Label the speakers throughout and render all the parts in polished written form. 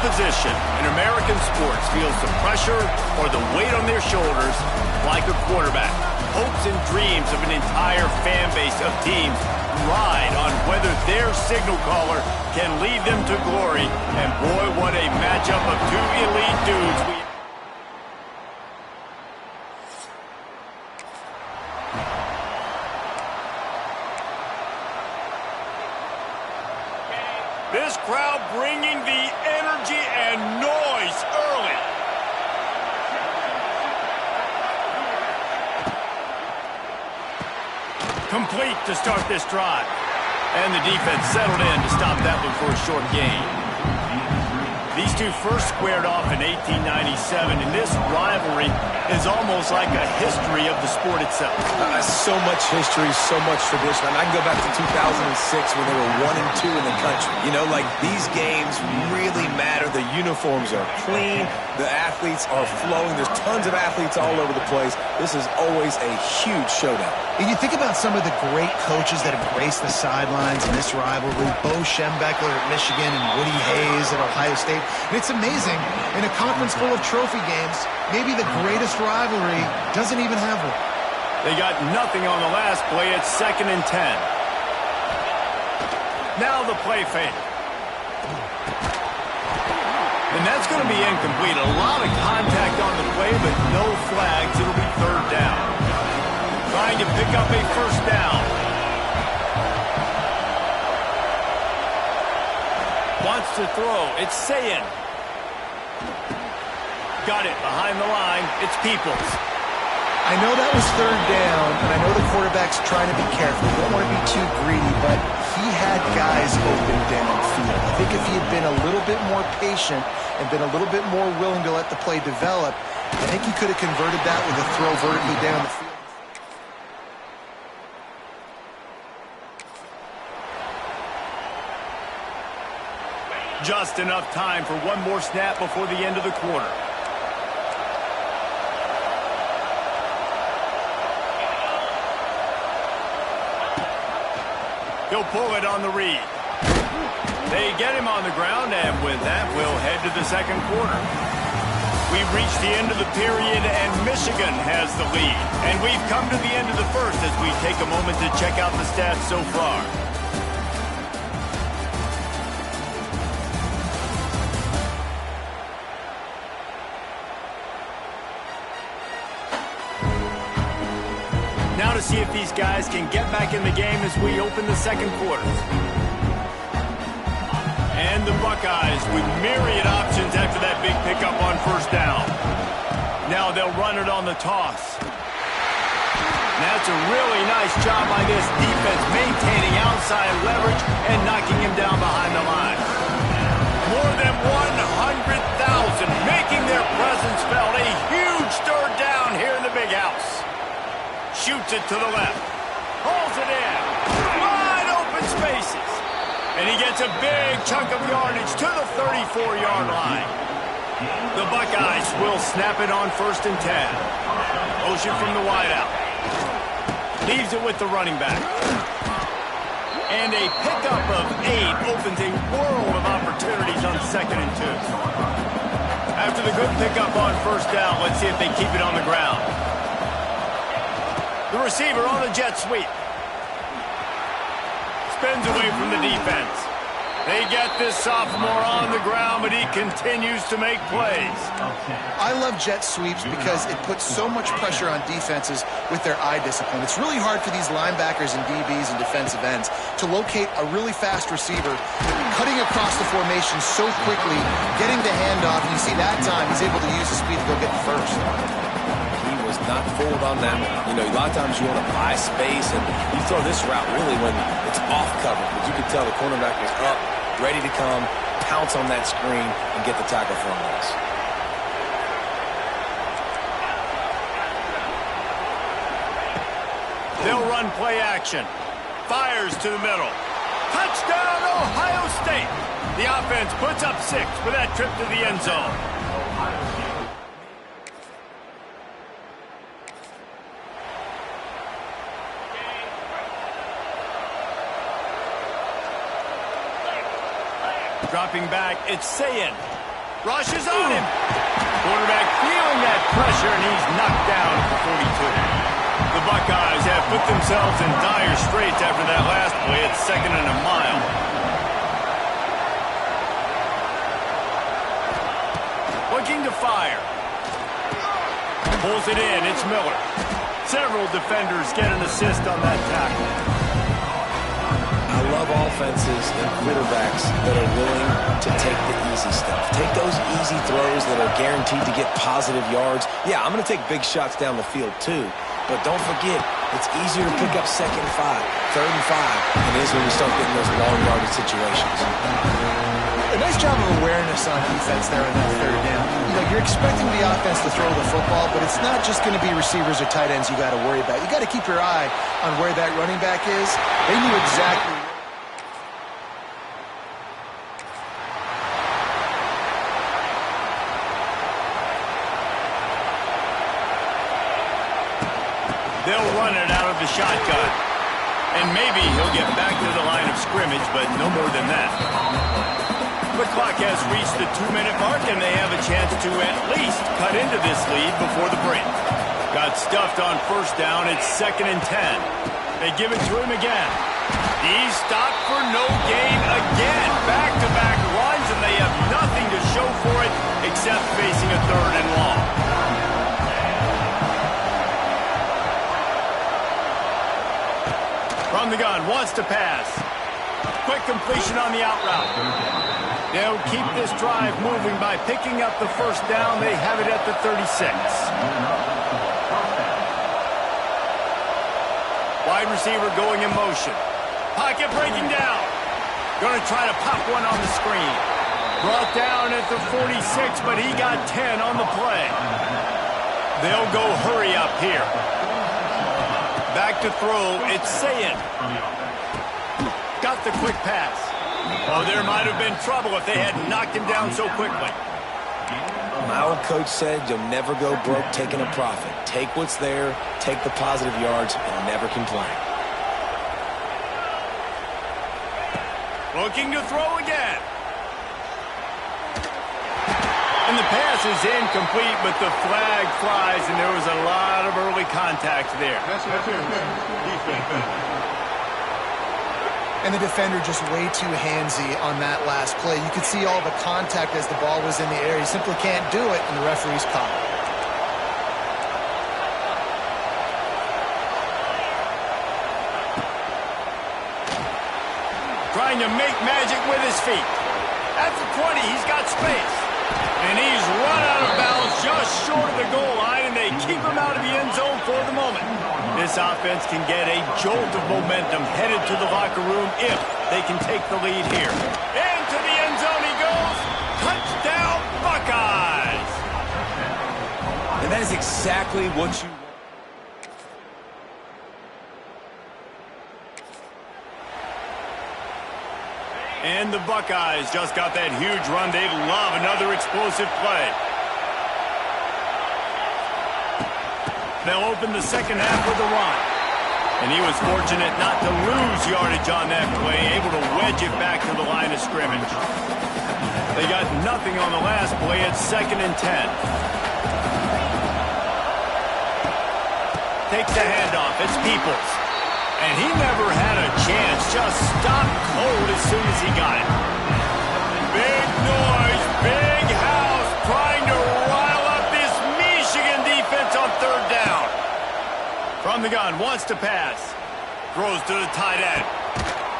Speaker 1: position in American sports feels the pressure or the weight on their shoulders like a quarterback. Hopes and dreams of an entire fan base of teams ride on whether their signal caller can lead them to glory. And boy, what a matchup of two elite dudes we This crowd bringing the energy and noise early. Complete to start this drive. And the defense settled in to stop that one for a short gain. These two first squared off in 1897, and this rivalry is almost like a history of the sport itself.
Speaker 2: So much history, so much tradition. I can go back to 2006 when they were 1-2 in the country. You know, like, these games really matter. The uniforms are clean. The athletes are flowing. There's tons of athletes all over the place. This is always a huge showdown.
Speaker 3: And you think about some of the great coaches that have graced the sidelines in this rivalry. Bo Schembechler at Michigan and Woody Hayes at Ohio State. And it's amazing, in a conference full of trophy games, maybe the greatest rivalry doesn't even have one.
Speaker 1: They got nothing on the last play. It's 2nd and 10. Now the play fake. And that's going to be incomplete. A lot of contact on the play, but no flags. It'll be 3rd down. Trying to pick up a 1st down. Wants to throw. It's Sayin. Got it behind the line. It's Peoples.
Speaker 3: I know that was 3rd down, and I know the quarterback's trying to be careful. You don't want to be too greedy, but he had guys open downfield. I think if he had been a little bit more patient and been a little bit more willing to let the play develop, I think he could have converted that with a throw vertically down the field.
Speaker 1: Just enough time for one more snap before the end of the quarter. He'll pull it on the read. They get him on the ground, and with that, we'll head to the 2nd quarter. We've reached the end of the period, and Michigan has the lead. And we've come to the end of the 1st as we take a moment to check out the stats so far. Now to see if these guys can get back in the game as we open the 2nd quarter. And the Buckeyes with myriad options after that big pickup on 1st down. Now they'll run it on the toss. That's a really nice job by this defense, maintaining outside leverage and knocking him down behind the line. More than 100,000 making their presence felt. A huge 3rd down here in the big house. Shoots it to the left. Pulls it in. Wide open spaces. And he gets a big chunk of yardage to the 34-yard line. The Buckeyes will snap it on 1st and 10. Motion from the wideout. Leaves it with the running back. And a pickup of 8 opens a world of opportunities on 2nd and 2. After the good pickup on 1st down, let's see if they keep it on the ground. The receiver on the jet sweep. Spins away from the defense. They get this sophomore on the ground, but he continues to make plays.
Speaker 3: I love jet sweeps because it puts so much pressure on defenses with their eye discipline. It's really hard for these linebackers and DBs and defensive ends to locate a really fast receiver, cutting across the formation so quickly, getting the handoff, and you see that time he's able to use his speed to go get the 1st.
Speaker 2: Not fooled on that one. You know, a lot of times you want to buy space, and you throw this route really when it's off cover. But you can tell the cornerback is up, ready to come, pounce on that screen, and get the tackle for a loss.
Speaker 1: They'll run play action. Fires to the middle. Touchdown, Ohio State. The offense puts up 6 for that trip to the end zone. Dropping back, it's Sayin. Rushes on him. Quarterback feeling that pressure, and he's knocked down at the 42. The Buckeyes have put themselves in dire straits after that last play. It's 2nd and a mile. Looking to fire. Pulls it in. It's Miller. Several defenders get an assist on that tackle.
Speaker 2: I love offenses and quarterbacks that are willing to take the easy stuff. Take those easy throws that are guaranteed to get positive yards. Yeah, I'm going to take big shots down the field too. But don't forget, it's easier to pick up 2nd and 5, 3rd and 5 than it is when you start getting those long yardage situations.
Speaker 3: A nice job of awareness on defense there on that 3rd down. You know, you're expecting the offense to throw the football, but it's not just going to be receivers or tight ends you got to worry about. You got to keep your eye on where that running back is. They knew exactly.
Speaker 1: They'll run it out of the shotgun. And maybe he'll get back to the line of scrimmage, but no more than that. The clock has reached the 2-minute mark, and they have a chance to at least cut into this lead before the break. Got stuffed on 1st down. It's 2nd and 10. They give it to him again. He's stopped for no gain again. Back-to-back runs, and they have nothing to show for it except facing a 3rd and long. From the gun, wants to pass. Quick completion on the out route. They'll keep this drive moving by picking up the 1st down. They have it at the 36. Wide receiver going in motion. Pocket breaking down. Going to try to pop one on the screen. Brought down at the 46, but he got 10 on the play. They'll go hurry up here. Back to throw, it's Sayed. Got the quick pass. Oh, there might have been trouble if they had knocked him down so quickly.
Speaker 2: My old coach said you'll never go broke taking a profit. Take what's there, take the positive yards, and never complain.
Speaker 1: Looking to throw again. And the pass is incomplete, but the flag flies, and there was a lot of early contact there.
Speaker 3: And the defender just way too handsy on that last play. You could see all the contact as the ball was in the air. He simply can't do it, and the referee's caught it.
Speaker 1: Trying to make magic with his feet. At the 20, he's got space. And he's run out of bounds just short of the goal line, and they keep him out of the end zone for the moment. This offense can get a jolt of momentum headed to the locker room if they can take the lead here. Into the end zone he goes. Touchdown, Buckeyes!
Speaker 2: And that is exactly what you want.
Speaker 1: And the Buckeyes just got that huge run. They'd love another explosive play. They'll open the 2nd half with a run. And he was fortunate not to lose yardage on that play, able to wedge it back to the line of scrimmage. They got nothing on the last play. It's 2nd and 10. Takes the handoff. It's Peoples. And he never had a chance. Just stopped cold as soon as he got it. Big noise, big house, trying to rile up this Michigan defense on 3rd down. From the gun, wants to pass. Throws to the tight end.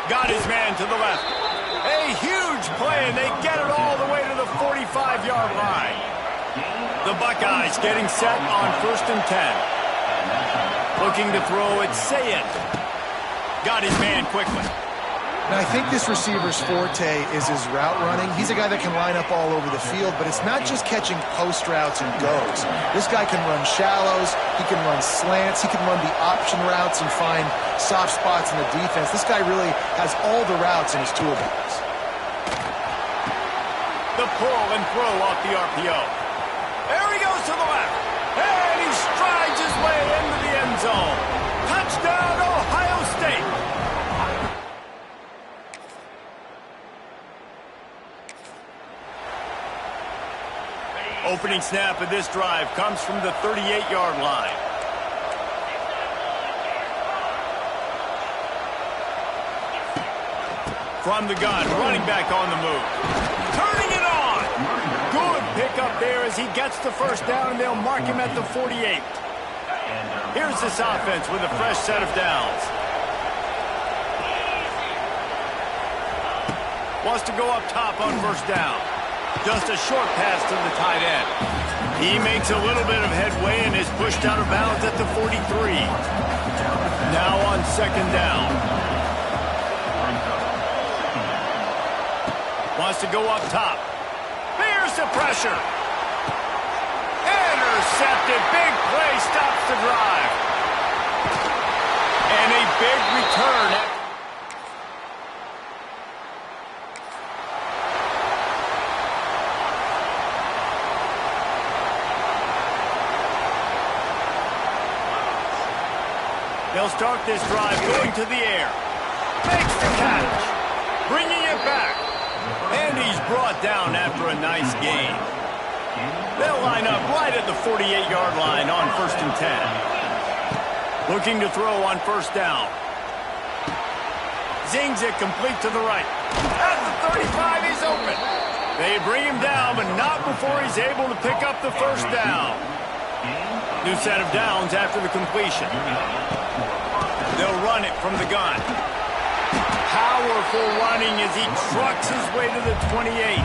Speaker 1: Got his man to the left. A huge play, and they get it all the way to the 45-yard line. The Buckeyes getting set on 1st and 10. Looking to throw, it's Sayed. Got his man quickly.
Speaker 3: Now, I think this receiver's forte is his route running. He's a guy that can line up all over the field, but it's not just catching post routes and goes. This guy can run shallows, he can run slants, he can run the option routes and find soft spots in the defense. This guy really has all the routes in his toolbox.
Speaker 1: The pull and throw off the RPO. There he goes to the left. And he strides his way into the end zone. Touchdown, Ohio State. opening snap of this drive comes from the 38-yard line. From the gun, running back on the move. Turning it on! Good pickup there as he gets the first down, and they'll mark him at the 48. Here's this offense with a fresh set of downs. Wants to go up top on first down. Just a short pass to the tight end. He makes a little bit of headway and is pushed out of bounds at the 43. Now on second down. Wants to go up top. Here's the pressure. Intercepted. Big play stops the drive. And a big return. They'll start this drive going to the air. Makes the catch. Bringing it back. And he's brought down after a nice gain. They'll line up right at the 48-yard line on 1st and 10. Looking to throw on first down. Zings it complete to the right. At the 35, he's open. They bring him down, but not before he's able to pick up the first down. New set of downs after the completion. They'll run it from the gun. Powerful running as he trucks his way to the 28.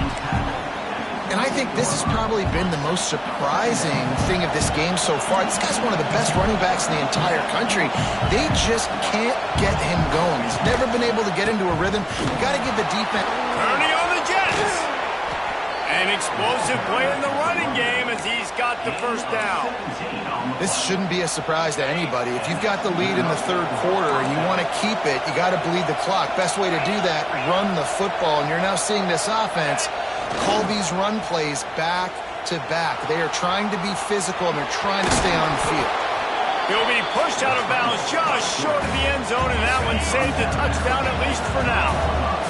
Speaker 3: And I think this has probably been the most surprising thing of this game so far. This guy's one of the best running backs in the entire country. They just can't get him going. He's never been able to get into a rhythm. You got to give the defense.
Speaker 1: Turning on the Jets. An explosive play in the running game as he's got the first down.
Speaker 3: This shouldn't be a surprise to anybody. If you've got the lead in the third quarter and you want to keep it, you got to bleed the clock. Best way to do that, run the football. And you're now seeing this offense call these run plays back to back. They are trying to be physical, and they're trying to stay on the field.
Speaker 1: He'll be pushed out of bounds just short of the end zone, and that one saved a touchdown, at least for now.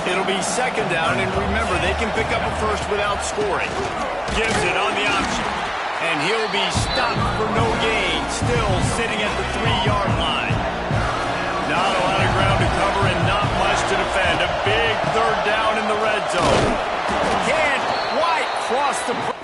Speaker 1: It'll be second down, and remember, they can pick up a first without scoring. Gives it on the option, and he'll be stopped for no gain, still sitting at the 3-yard line. Not a lot of ground to cover and not much to defend. A big third down in the red zone. Can't quite cross the...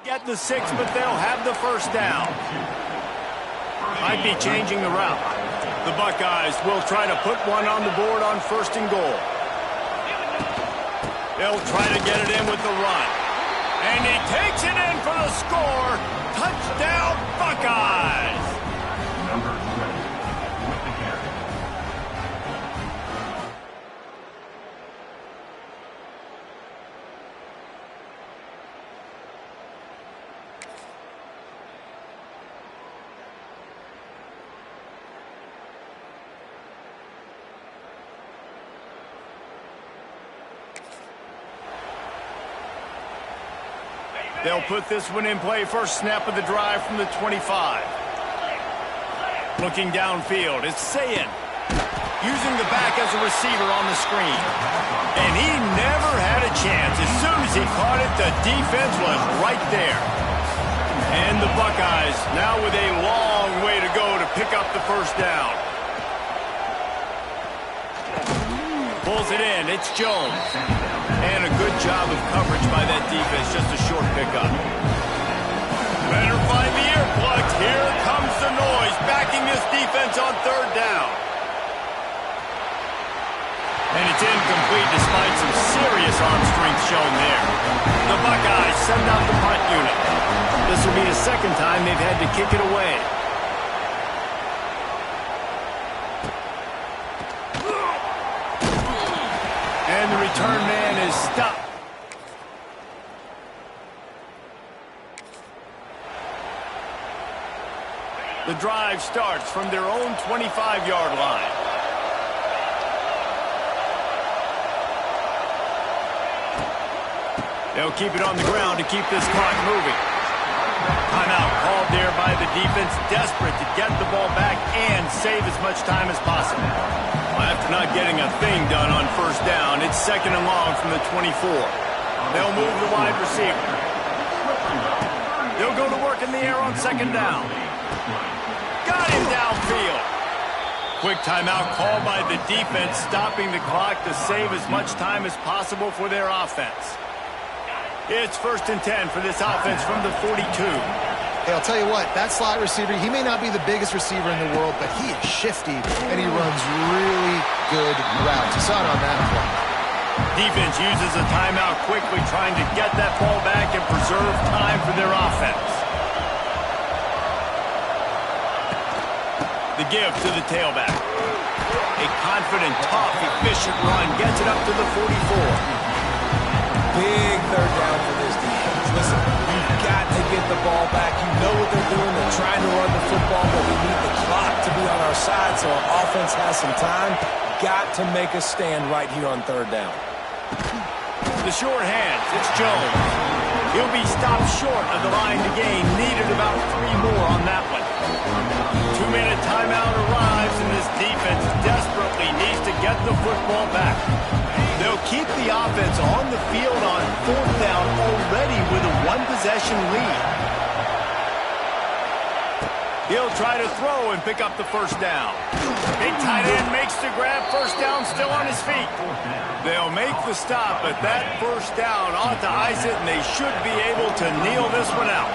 Speaker 1: Get the 6, but they'll have the first down. Might be changing the route. The Buckeyes will try to put one on the board on 1st and goal. They'll try to get it in with the run. And he takes it in for the score. Touchdown, Buckeyes! They'll put this one in play. First snap of the drive from the 25. Looking downfield, it's Sayin. Using the back as a receiver on the screen. And he never had a chance. As soon as he caught it, the defense was right there. And the Buckeyes now with a long way to go to pick up the first down. Pulls it in, it's Jones. And a good job of coverage by that defense, just a short pickup. Better find the earplugs. Here comes the noise, backing this defense on third down. And it's incomplete despite some serious arm strength shown there. The Buckeyes send out the punt unit. This will be the second time they've had to kick it away. And the return man is stopped. The drive starts from their own 25-yard line. They'll keep it on the ground to keep this clock moving. Timeout called there by the defense, desperate to get the ball back and save as much time as possible. After not getting a thing done on first down, it's 2nd and long from the 24. They'll move the wide receiver. They'll go to work in the air on 2nd down. Got him downfield. Quick timeout called by the defense, stopping the clock to save as much time as possible for their offense. It's 1st and 10 for this offense from the 42.
Speaker 3: Hey, I'll tell you what, that slot receiver, he may not be the biggest receiver in the world, but he is shifty, and he runs really good routes. You saw it on that play.
Speaker 1: Defense uses a timeout quickly, trying to get that ball back and preserve time for their offense. The give to the tailback. A confident, tough, efficient run gets it up to the 44.
Speaker 2: Big 3rd down for this defense. Listen, you've got to get the ball back. You know what they're doing. They're trying to run the football, but we need the clock to be on our side so our offense has some time. Got to make a stand right here on 3rd down.
Speaker 1: The short hands. It's Jones. He'll be stopped short of the line to gain. Needed about 3 more on that one. 2-minute timeout arrives, and this defense desperately needs to get the football back. They'll keep the offense on the field on 4th down already with a 1-possession lead. He'll try to throw and pick up the 1st down. Big tight end makes the grab. 1st down still on his feet. They'll make the stop, but that 1st down ought to ice it, and they should be able to kneel this one out.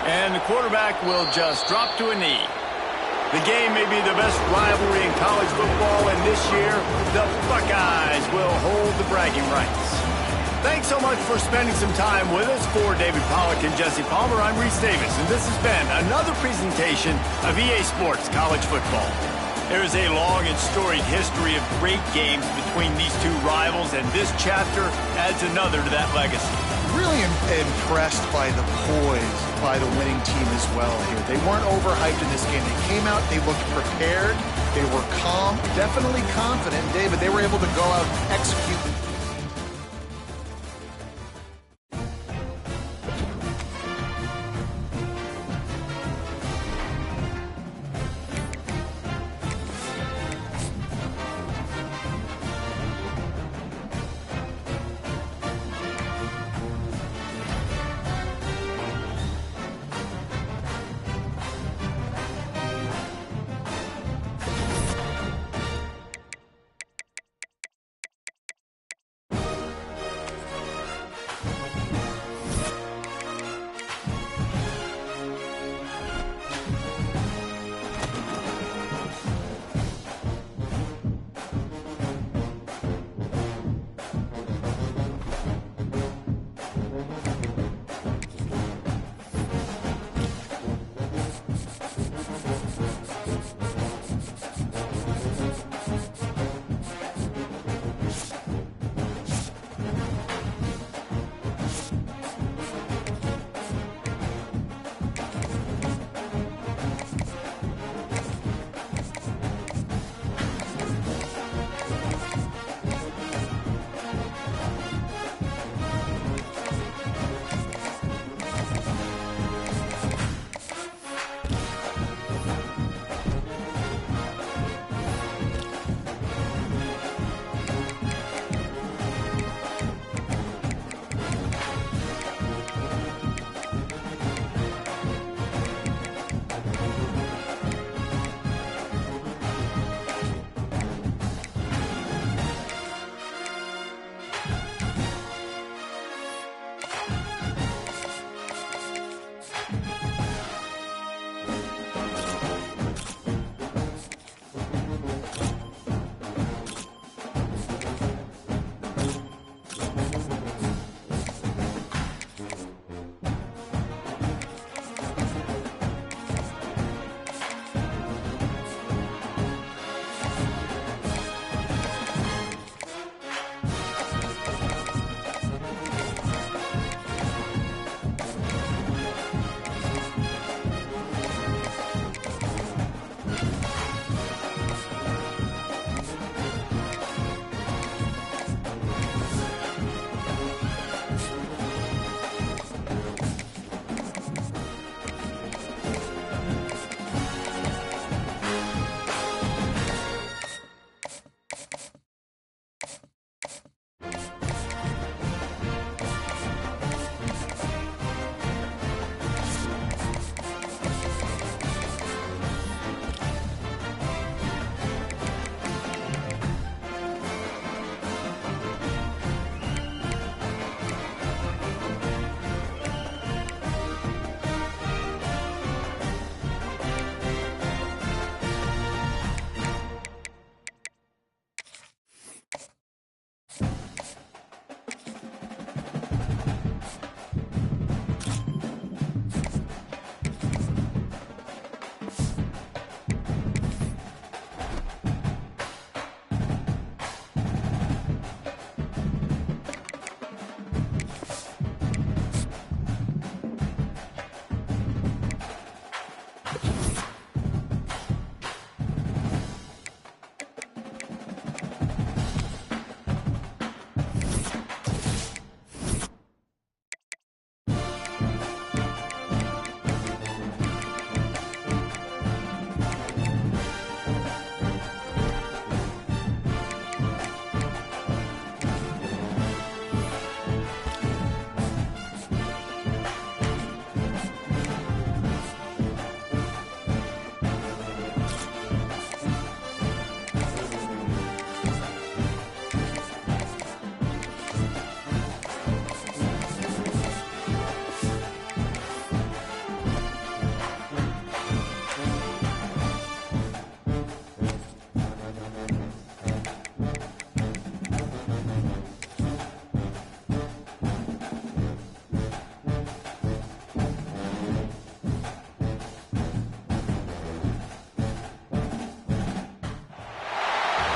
Speaker 1: And the quarterback will just drop to a knee. The game may be the best rivalry in college football, and this year, the Buckeyes will hold the bragging rights. Thanks so much for spending some time with us. For David Pollack and Jesse Palmer, I'm Reese Davis, and this has been another presentation of EA Sports College Football. There is a long and storied history of great games between these two rivals, and this chapter adds another to that legacy.
Speaker 3: Really impressed by the poise by the winning team as well here. They weren't overhyped in this game. They came out, they looked prepared, they were calm, definitely confident. David, they were able to go out and execute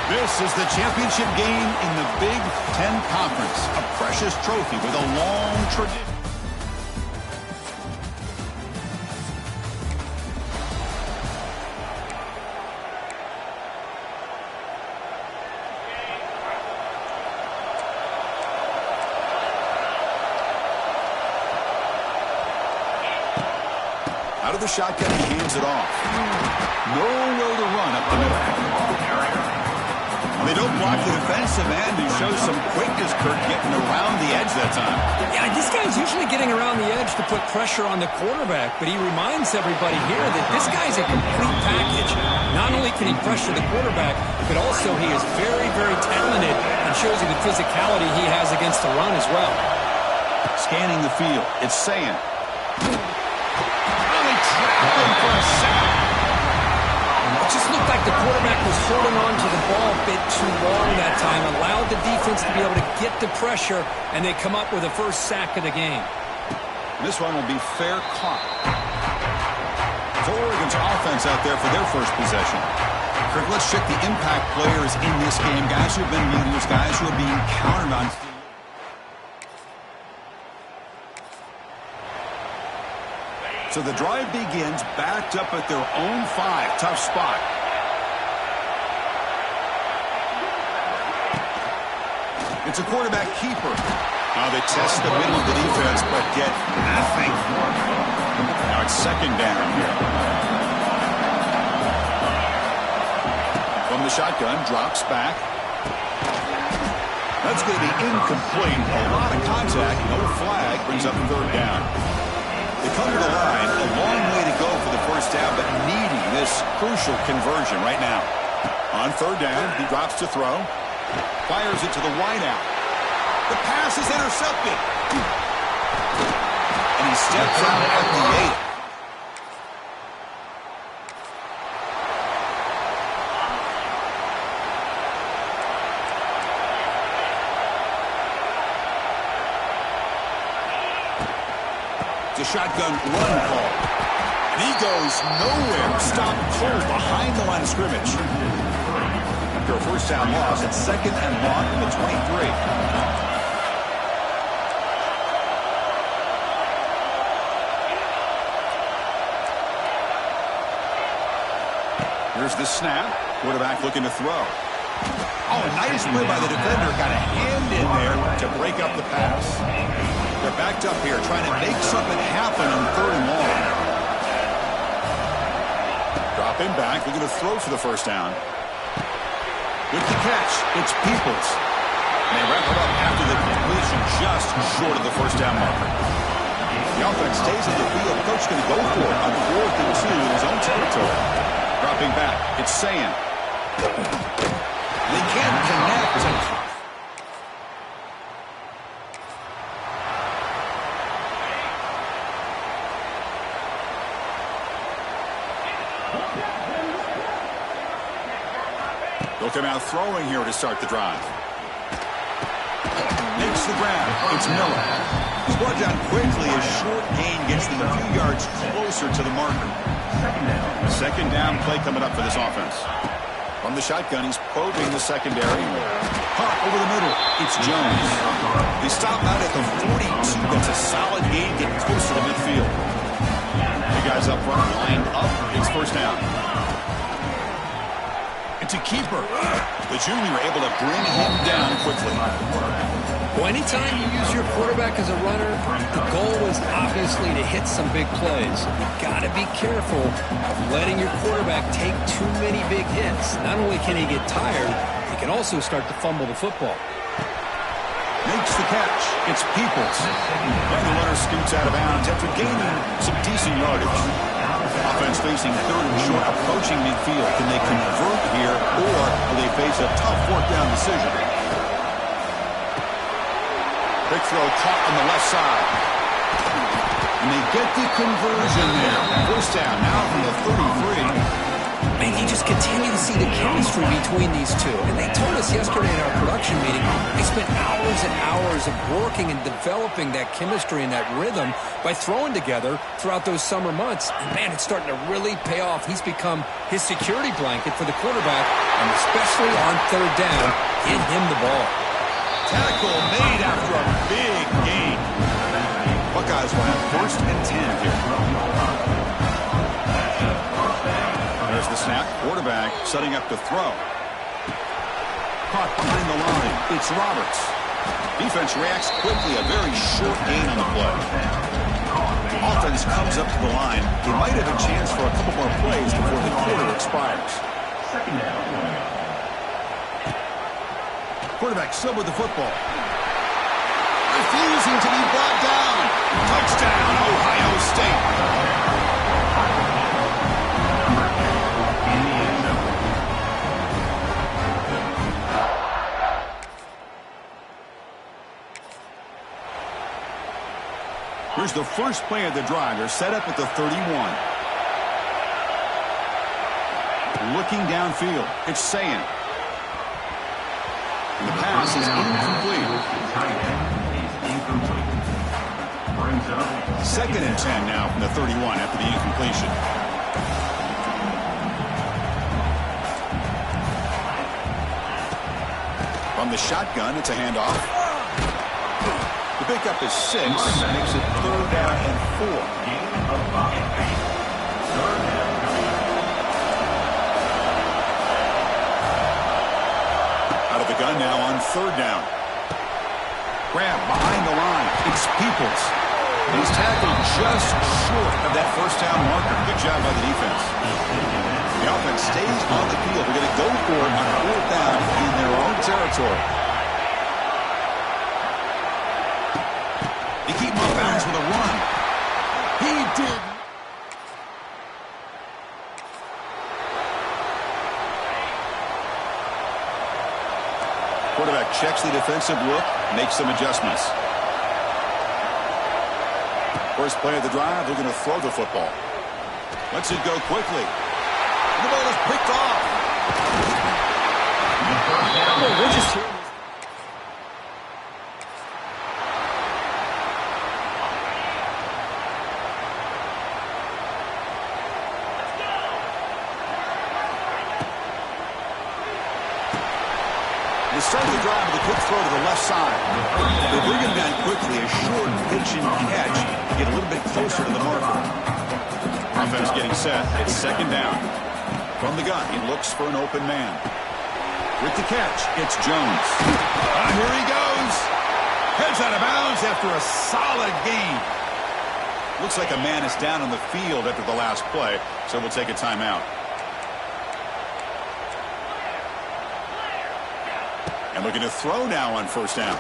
Speaker 4: This is the championship game in the Big Ten Conference, a precious trophy with a long tradition. Out of the shotgun, he hands it off. Nowhere to run up the middle. They don't block the defensive end, who shows some quickness, Kirk, getting around the edge that time.
Speaker 5: Yeah, this guy's usually getting around the edge to put pressure on the quarterback, but he reminds everybody here that this guy's a complete package. Not only can he pressure the quarterback, but also he is very, very talented and shows you the physicality he has against the run as well.
Speaker 4: Scanning the field, it's saying. Really trapped him for a sack.
Speaker 5: It just looked like the quarterback was holding on to the ball a bit too long that time, allowed the defense to be able to get the pressure, and they come up with the first sack of the game.
Speaker 4: This one will be fair caught. So Oregon's offense out there for their first possession. Kirk, let's check the impact players in this game. Guys who have been leaders, guys who are being counted on. So the drive begins backed up at their own 5. Tough spot. It's a quarterback keeper. Now they test the middle of the defense, but get nothing. Now it's second down here. From the shotgun, drops back. That's going to be incomplete. A lot of contact, no flag, brings up third down. They come to the line, a long way to go for the first down, but needing this crucial conversion right now. On third down, he drops to throw. Fires it to the wideout. The pass is intercepted. And he steps out at the 8. The shotgun run call. And he goes nowhere. Stopped cold behind the line of scrimmage. After a first down loss, it's second and long from the 23. Here's the snap. Quarterback looking to throw. Oh, a nice play by the defender. Got a hand in there to break up the pass. They're backed up here, trying to make something happen on third and long. Dropping back, looking to throw for the first down. With the catch, it's Peoples. And they wrap it up after the completion, just short of the first down marker. The offense stays in the field. Coach going to go for it on 4th and 2 in his own territory. Dropping back, it's Sayan. They can't connect. They'll come out throwing here to start the drive. Makes the grab. It's Miller. He's brought down quickly. A short gain gets them a few yards closer to the marker. Second down play coming up for this offense. From the shotgun, he's probing the secondary. Hot over the middle. It's Jones. They stop out at the 42. That's a solid gain, getting closer to midfield. The guys up front lined up. It's first down. It's a keeper. The junior able to bring him down quickly.
Speaker 5: Well, anytime you use your quarterback as a runner, the goal is obviously to hit some big plays. You've got to be careful of letting your quarterback take too many big hits. Not only can he get tired, he can also start to fumble the football.
Speaker 4: Makes the catch. It's Peoples. And the runner scoots out of bounds after gaining some decent yardage. Offense facing third and short, approaching midfield. Can they convert here, or will they face a tough fourth down decision? Big throw caught on the left side. And they get the conversion there. First down now from the 33.
Speaker 5: Man, you just continue to see the chemistry between these two. And they told us yesterday in our production meeting, they spent hours and hours of working and developing that chemistry and that rhythm by throwing together throughout those summer months. And man, it's starting to really pay off. He's become his security blanket for the quarterback, and especially on third down, get him the ball.
Speaker 4: Tackle made after a big gain. Buckeyes will have 1st and 10 here. There's the snap. Quarterback setting up to throw. Caught behind the line. It's Roberts. Defense reacts quickly. A very short gain on the play. Offense comes up to the line. He might have a chance for a couple more plays before the quarter expires. Quarterback still with the football. Refusing to be brought down. Touchdown, Ohio State. Here's the first play of the drive. They're set up at the 31. Looking downfield. It's Sayin. And the pass is incomplete. 2nd and 10 now from the 31 after the incompletion. From the shotgun, it's a handoff. The pickup is 6, makes it 3rd down and 4. Out of the gun now on 3rd down. Grab behind the line. It's Peoples. He's tackled just short of that 1st down marker. Good job by the defense. The offense stays on the field. They're going to go for it on 4th down in their own territory. They keep him off bounds with a run. He did. Quarterback checks the defensive look, makes some adjustments. First play of the drive, they're going to throw the football. Lets it go quickly. The ball is picked off.
Speaker 5: We're just here.
Speaker 4: They start the drive with a quick throw to the left side. They bring him down quickly, a short pitch and catch to get a little bit closer to the marker. Offense getting set. It's 2nd down. From the gun, he looks for an open man. With the catch, it's Jones. Here he goes. Heads out of bounds after a solid gain. Looks like a man is down on the field after the last play, so we'll take a timeout. And looking to throw now on 1st down.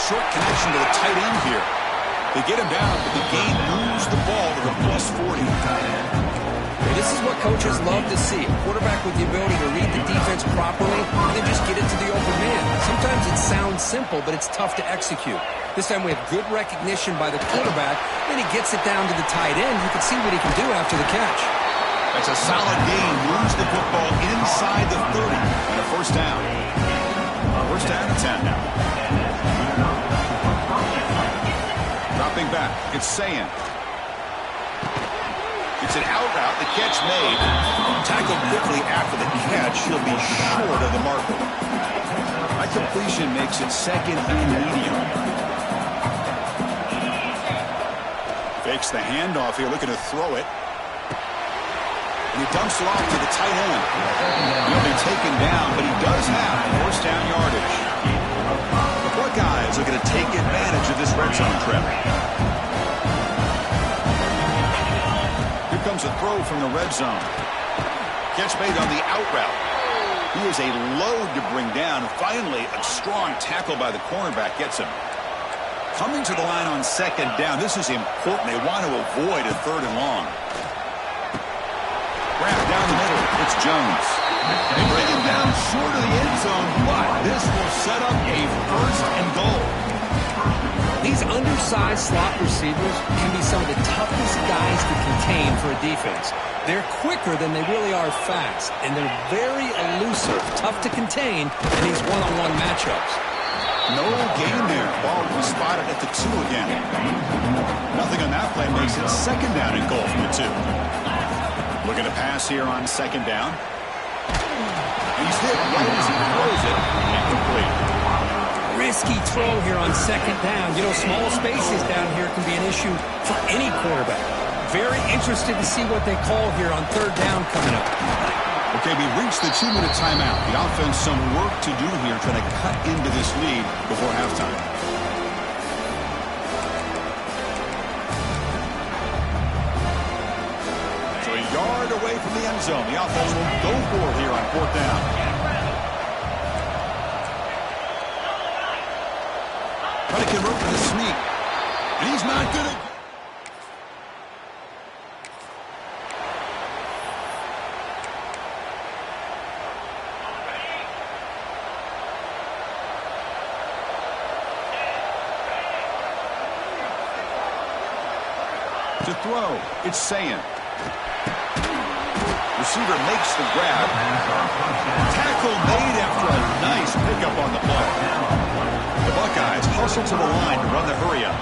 Speaker 4: Short connection to the tight end here. They get him down, but the game moves the ball to the +40.
Speaker 5: This is what coaches love to see. A quarterback with the ability to read the defense properly and then just get it to the open man. Sometimes it sounds simple, but it's tough to execute. This time we have good recognition by the quarterback. Then he gets it down to the tight end. You can see what he can do after the catch.
Speaker 4: That's a solid gain. Moves the football inside the 30. And a 1st down. 1st down and 10 now. Dropping back. It's Sayin. It's an out route. The catch made. Tackled quickly after the catch. He'll be short of the marker. That completion makes it 2nd and medium. Fakes the handoff here. Looking to throw it. And he dumps it off to the tight end. He'll be taken down, but he does have 1st down yardage. The Buckeyes are going to take advantage of this red zone trip. Here comes a throw from the red zone. Catch made on the out route. He is a load to bring down. Finally, a strong tackle by the cornerback gets him. Coming to the line on 2nd down. This is important. They want to avoid a 3rd and long. Grab down the middle. It's Jones. They bring him down short of the end zone, but this will set up a 1st and goal.
Speaker 5: These undersized slot receivers can be some of the toughest guys to contain for a defense. They're quicker than they really are fast, and they're very elusive, tough to contain in these one-on-one matchups.
Speaker 4: No gain there. Ball will be spotted at the 2 again. Nothing on that play makes it second down and goal from the 2. Looking to pass here on second down. He's hit right as he throws it. Incomplete.
Speaker 5: Risky throw here on second down. You know, small spaces down here can be an issue for any quarterback. Very interested to see what they call here on third down coming up.
Speaker 4: Okay, we reached the 2-minute timeout. The offense some work to do here trying to cut into this lead before halftime. So a yard away from the end zone. The offense will go for it here on fourth down. Trying to convert with a sneak. And he's not good at... To throw, it's saying. Receiver makes the grab. Tackle made after a nice pickup on the play. The Buckeyes hustle to the line to run the hurry up.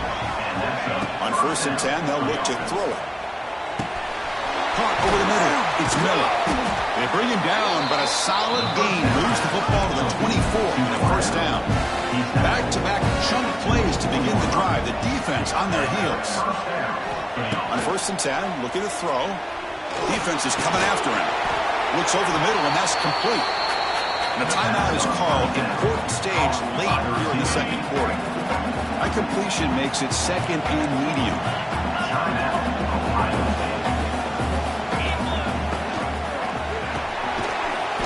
Speaker 4: On 1st and 10, they'll look to throw it. Caught over the middle. It's Miller. They bring him down, but a solid gain moves the football to the 24 and a first down. Back-to-back chunk plays to begin the drive. The defense on their heels. On 1st and 10, looking to throw. Defense is coming after him. Looks over the middle, and that's complete. And a timeout is called. Important stage late here in the second quarter. That completion makes it second and medium.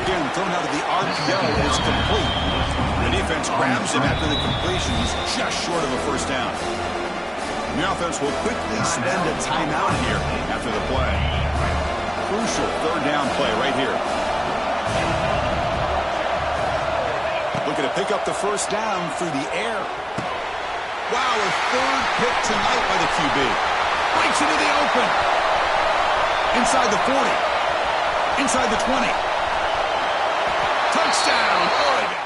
Speaker 4: Again, thrown out of the RPO is complete. The defense grabs him after the completion. He's just short of a first down. The offense will quickly spend a timeout here after the play. Crucial third down play right here. Looking to pick up the first down through the air. Wow, a third pick tonight by the QB. Breaks into the open. Inside the 40. Inside the 20. Touchdown, Oregon.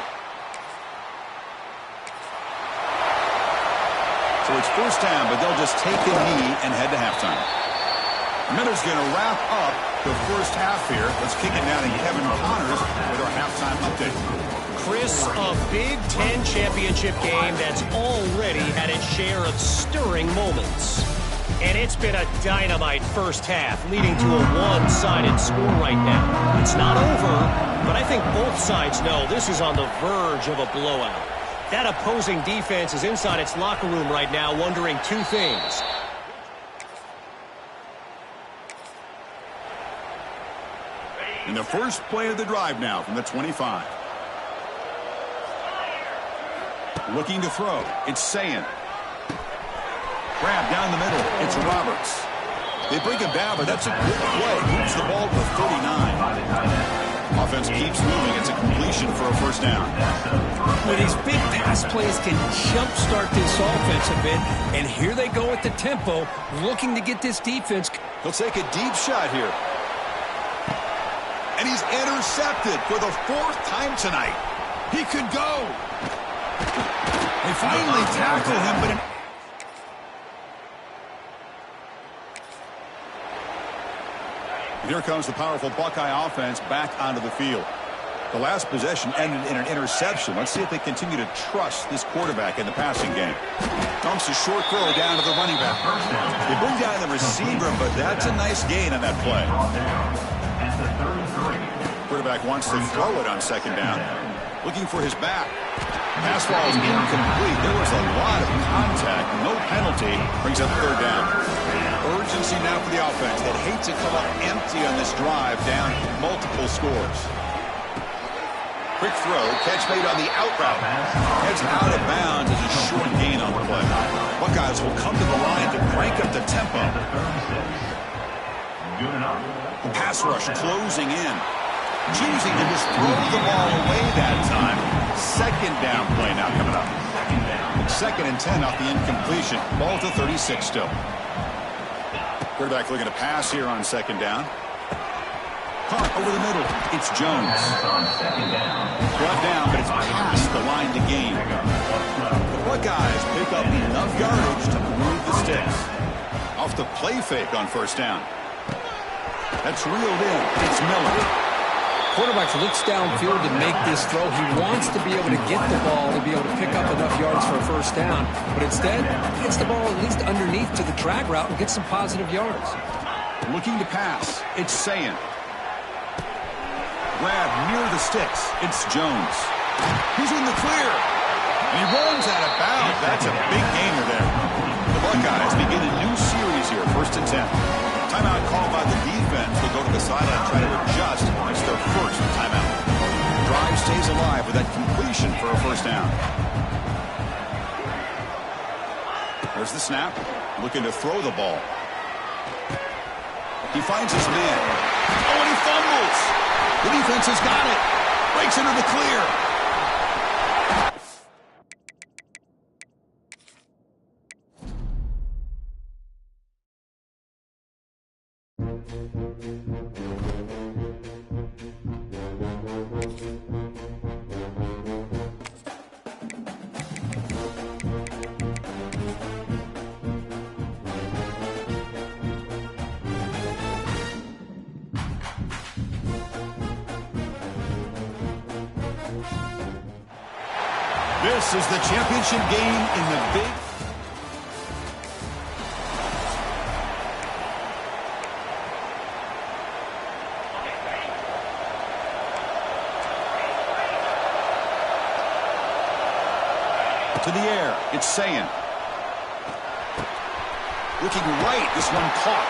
Speaker 4: So it's first down, but they'll just take a knee and head to halftime. Miller's going to wrap up the first half here. Let's kick it down to Kevin Connors with our halftime update.
Speaker 6: Chris, a Big Ten championship game that's already had its share of stirring moments. And it's been a dynamite first half, leading to a one-sided score right now. It's not over, but I think both sides know this is on the verge of a blowout. That opposing defense is inside its locker room right now wondering two things.
Speaker 4: In the first play of the drive now from the 25. Looking to throw. It's Sayin. Grab down the middle. It's Roberts. They bring him down, but that's a good play. Moves the ball to the 39. Offense keeps moving. It's a completion for a first down.
Speaker 5: Well, these big pass plays can jumpstart this offense a bit, and here they go at the tempo, looking to get this defense.
Speaker 4: He'll take a deep shot here. And he's intercepted for the fourth time tonight. He could go. They finally tackle him, but... Here comes the powerful Buckeye offense back onto the field. The last possession ended in an interception. Let's see if they continue to trust this quarterback in the passing game. Dumps a short throw down to the running back. They bring down the receiver, but that's a nice gain on that play. Quarterback wants to throw it on second down. Looking for his back. Pass ball is incomplete. There was a lot of contact. No penalty. Brings up third down. Urgency now for the offense. They'd hate to come up empty on this drive, down multiple scores. Quick throw, catch made on the out route. Heads out of bounds as a short gain on the play. Buckeyes will come to the line to crank up the tempo. Pass rush closing in. Choosing to just throw the ball away that time. Second down play now coming up. It's 2nd and 10 off the incompletion. Ball to 36 still. Quarterback looking to pass here on 2nd down. Caught over the middle. It's Jones. Brought down, but it's past the line to gain. The Buckeyes pick up enough yardage to move the sticks. Off the play fake on 1st down. That's reeled in. It's Miller.
Speaker 5: Quarterback looks downfield to make this throw. He wants to be able to get the ball to be able to pick up enough yards for a 1st down. But instead, he gets the ball at least underneath to the drag route and gets some positive yards.
Speaker 4: Looking to pass. It's Sayin. Grab near the sticks. It's Jones. He's in the clear. And he runs out of bounds. That's a big gainer there. The Buckeyes begin a new series here. 1st and 10. Timeout called by the defense. They'll go to the sideline and try to adjust. It's their 1st timeout. Drive stays alive with that completion for a 1st down. There's the snap. Looking to throw the ball. He finds his man. Oh, and he fumbles. The defense has got it. Breaks into the clear. This is the championship game in the big... To the air, it's Sayin. Looking right, this one caught.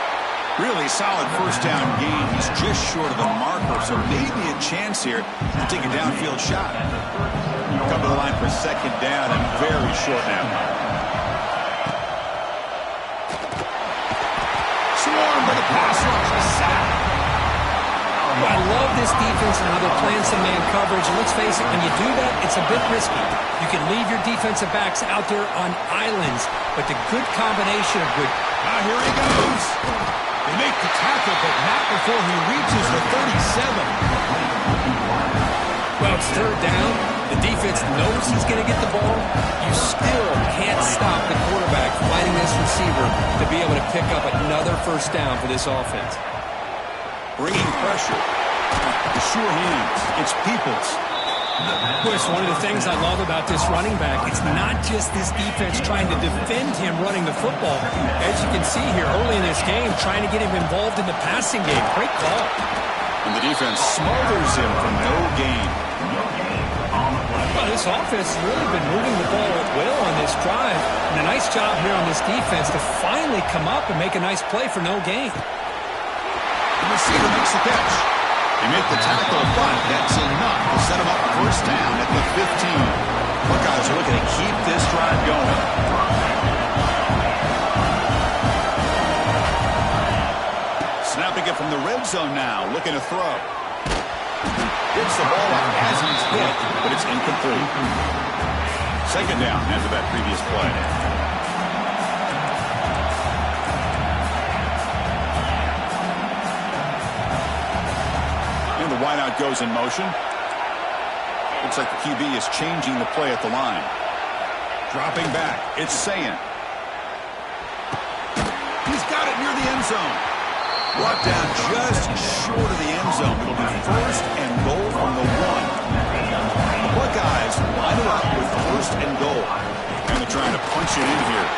Speaker 4: Really solid 1st down gain. He's just short of the marker, so maybe a chance here to take a downfield shot. Come to the line for 2nd down and very short now. Swarmed by the pass rush. A sack.
Speaker 5: I love this defense and how they're playing some man coverage. And let's face it, when you do that, it's a bit risky. You can leave your defensive backs out there on islands, but the good combination of good...
Speaker 4: Now here he goes. They make the tackle, but not before he reaches the 37.
Speaker 5: Well, it's 3rd down. The defense knows he's going to get the ball. You still can't stop the quarterback fighting this receiver to be able to pick up another 1st down for this offense.
Speaker 4: Bringing pressure. The sure hands. It's Peoples.
Speaker 5: Chris, one of the things I love about this running back, it's not just this defense trying to defend him running the football. As you can see here early in this game, trying to get him involved in the passing game. Great call.
Speaker 4: And the defense smothers him for no gain.
Speaker 5: Well, this offense has really been moving the ball at will on this drive. And a nice job here on this defense to finally come up and make a nice play for no gain.
Speaker 4: The receiver makes the catch. They make the tackle, but that's enough to set him up 1st down at the 15. Buckeyes are looking to keep this drive going. Snapping it from the red zone now, looking to throw. Gets the ball out as he's hit, but it's incomplete. 2nd down after that previous play. And the wideout goes in motion. Looks like the QB is changing the play at the line. Dropping back, it's Sayin. He's got it near the end zone. Brought down just short of the end zone. It'll be 1st and goal from the 1. The Buckeyes line it up with 1st and goal. And they're trying to punch it in here.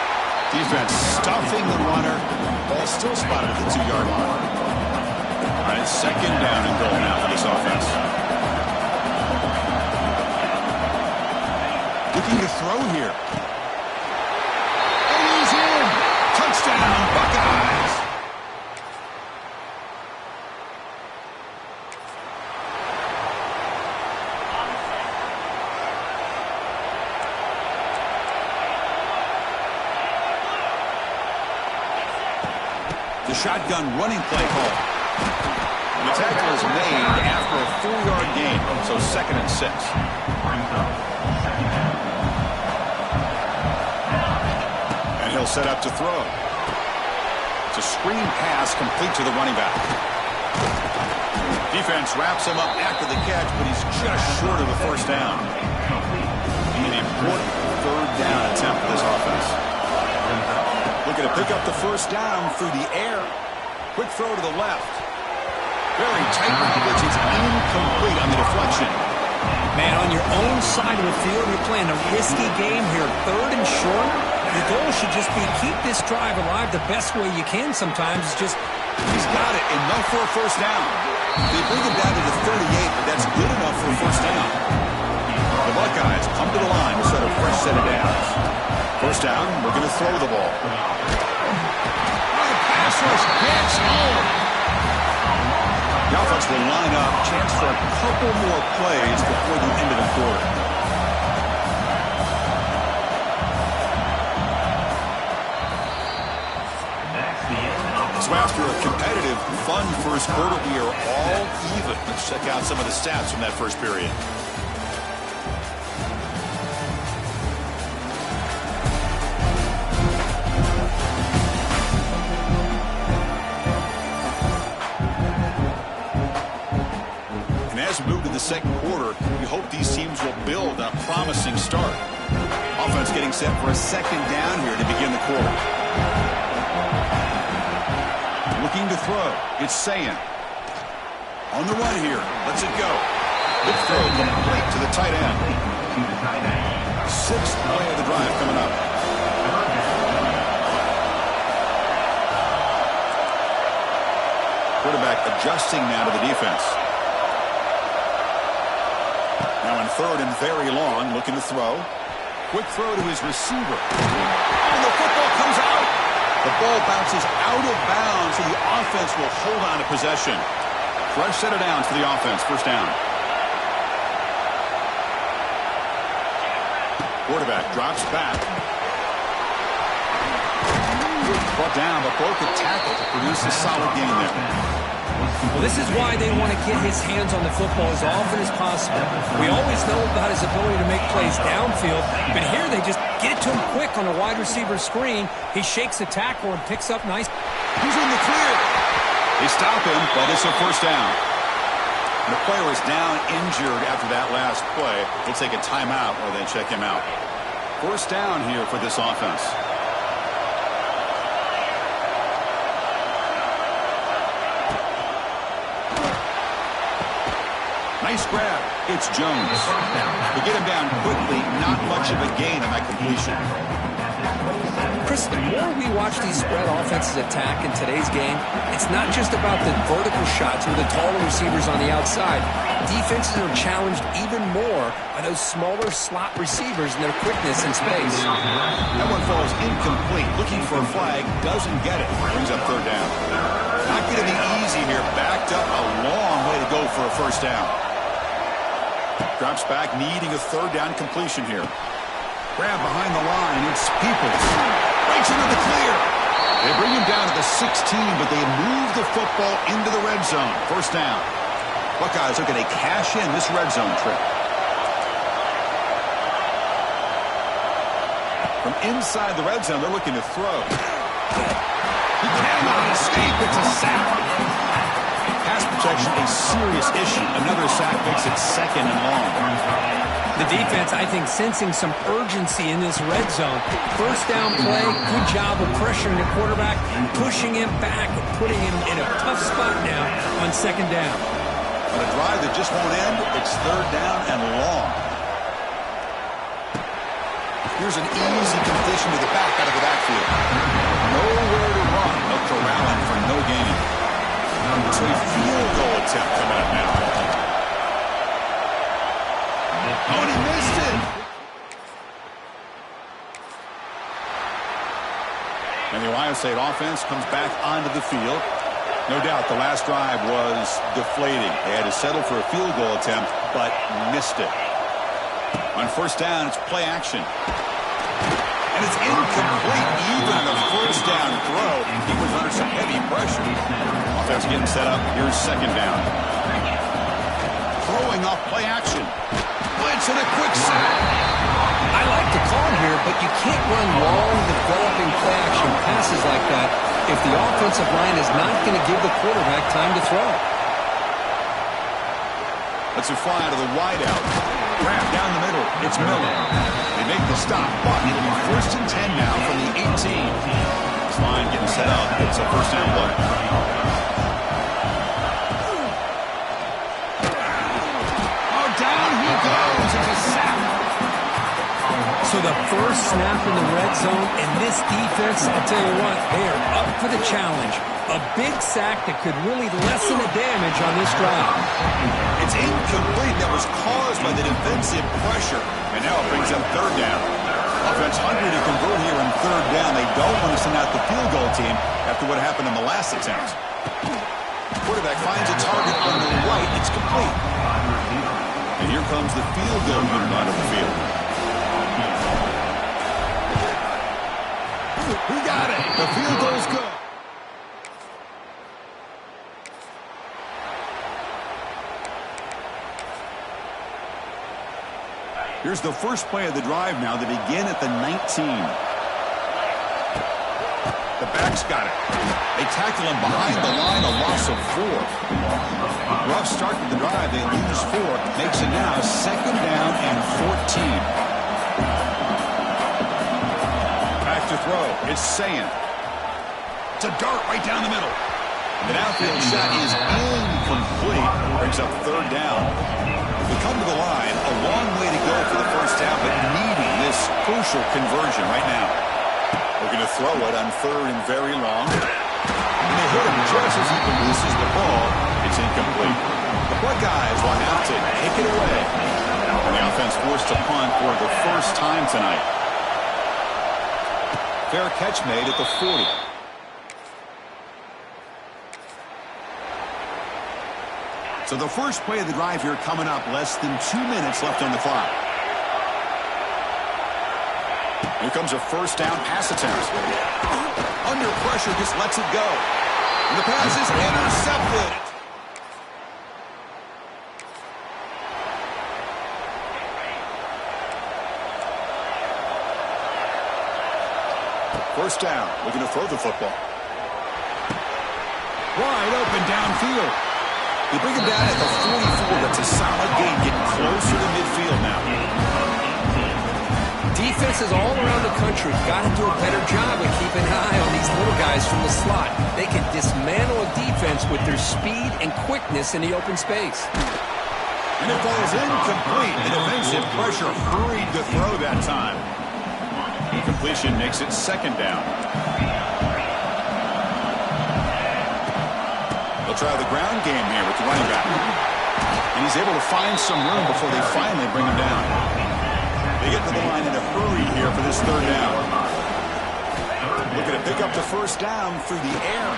Speaker 4: Defense stuffing the runner. Ball still spotted at the 2-yard line. All right, 2nd down and goal now for this offense. Looking to throw here. And he's in. Touchdown, Buckeyes. The shotgun running play call. The tackle is made after a 4-yard gain, so 2nd and 6. he'll set up to throw. It's a screen pass complete to the running back. Defense wraps him up after the catch, but he's just short of a first down. An important third down attempt for this offense. Looking to pick up the first down through the air. Quick throw to the left. Very tight coverage. It's incomplete on the deflection.
Speaker 5: Man, on your own side of the field, you're playing a risky game here. Third and short. The goal should just be keep this drive alive the best way you can sometimes. It's just...
Speaker 4: He's got it. Enough for a first down. They bring him down to the 38, but that's good enough for a first down. The Buckeyes come to the line to set a fresh set of downs. First down, we're going to throw the ball. The pass rush gets home. The offense will line up. Chance for a couple more plays before the end of the quarter. So after a competitive, fun first quarter, we are all even. Let's check out some of the stats from that first period. And as we move to the second quarter, we hope these teams will build on a promising start. Offense getting set for a second down here to begin the quarter. Looking to throw. It's Sayin. On the run here. Lets it go. Good throw complete to the tight end. Sixth play of the drive coming up. Quarterback adjusting now to the defense. Now in third and very long. Looking to throw. Quick throw to his receiver. And the football comes out. The ball bounces out of bounds, so the offense will hold on to possession. Fresh set of downs for the offense. First down. Quarterback drops back. Brought down, but broke a tackle to produce a solid gain there.
Speaker 5: Well, this is why they want to get his hands on the football as often as possible. We always know about his ability to make plays downfield, but here they just get it to him quick on a wide receiver screen. He shakes the tackle and picks up nice.
Speaker 4: He's in the clear. They stop him, but it's a first down. And the player is down injured after that last play. They'll take a timeout or then check him out. First down here for this offense. Nice grab. It's Jones. They get him down quickly. Not much of a gain on that completion.
Speaker 5: Chris, the more we watch these spread offenses attack in today's game, it's not just about the vertical shots or the taller receivers on the outside. Defenses are challenged even more by those smaller slot receivers and their quickness in space.
Speaker 4: That one falls incomplete. Looking for a flag. Doesn't get it. Brings up third down. Not going to be easy here. Backed up a long way to go for a first down. Drops back, needing a third down completion here. Grab behind the line. It's Peoples. Breaks into the clear. They bring him down to the 16, but they move the football into the red zone. First down. Buckeyes are going to cash in this red zone trip. From inside the red zone, they're looking to throw. He cannot escape. It's a sack. Pass protection, a serious issue. Another sack makes it second and long.
Speaker 5: The defense, I think, sensing some urgency in this red zone. First down play, good job of pressuring the quarterback, pushing him back, and putting him in a tough spot now on second down.
Speaker 4: On a drive that just won't end, it's third down and long. Here's an easy completion to the back out of the backfield. Nowhere to run. No corralling for no gain. So a field goal attempt coming up now. Oh, and he missed it. And the Ohio State offense comes back onto the field. No doubt the last drive was deflating. They had to settle for a field goal attempt, but missed it. On first down, it's play action. And it's incomplete. Even on a first down throw, he was under some heavy pressure. Offense getting set up. Here's second down. Throwing off play action. Blitz and a quick sack.
Speaker 5: I like the call here, but you can't run long, developing play-action passes like that if the offensive line is not going to give the quarterback time to throw.
Speaker 4: Let's it fly to the wideout. Grab down the middle. It's Miller. They make the stop, but it'll be 1st and 10 now from the 18. This line getting set up. It's a first down play. Oh, down he goes. It's a sack.
Speaker 5: So the first snap in the red zone, and this defense, I'll tell you what, they are up for the challenge. A big sack that could really lessen the damage on this drive.
Speaker 4: It's incomplete. That was caused by the defensive pressure. And now it brings up 3rd down. Offense hungry to convert here on 3rd down. They don't want to send out the field goal team after what happened in the last attempt. Quarterback finds a target on the right. It's complete. And here comes the field goal unit onto the field. We got it. The field goal's good. Here's the first play of the drive now. They begin at the 19. The backs got it. They tackle him behind the line, a loss of 4. Rough start to the drive. They lose 4. Makes it now 2nd down and 14. Back to throw. It's Sayan. It's a dart right down the middle. The downfield shot is incomplete. Brings up 3rd down. We come to the line, a long way to go for the first down, but needing this crucial conversion right now. We're going to throw it on 3rd and very long. And they hit him just as he releases the ball. It's incomplete. The Buckeyes will have to kick it away. And the offense forced to punt for the first time tonight. Fair catch made at the 40. So the first play of the drive here coming up, less than 2 minutes left on the clock. Here comes a first down pass attempt. Under pressure, just lets it go. And the pass is intercepted. First down, looking to throw the football. Wide open downfield. They bring him down at the 44. That's a solid gain, getting closer to midfield now.
Speaker 5: Defenses all around the country got to do a better job of keeping an eye on these little guys from the slot. They can dismantle a defense with their speed and quickness in the open space.
Speaker 4: And it falls incomplete. The defensive pressure hurried to throw that time. Completion makes it 2nd down. Try the ground game here with the running back. And he's able to find some room before they finally bring him down. They get to the line in a hurry here for this 3rd down. Looking to pick up the first down through the air.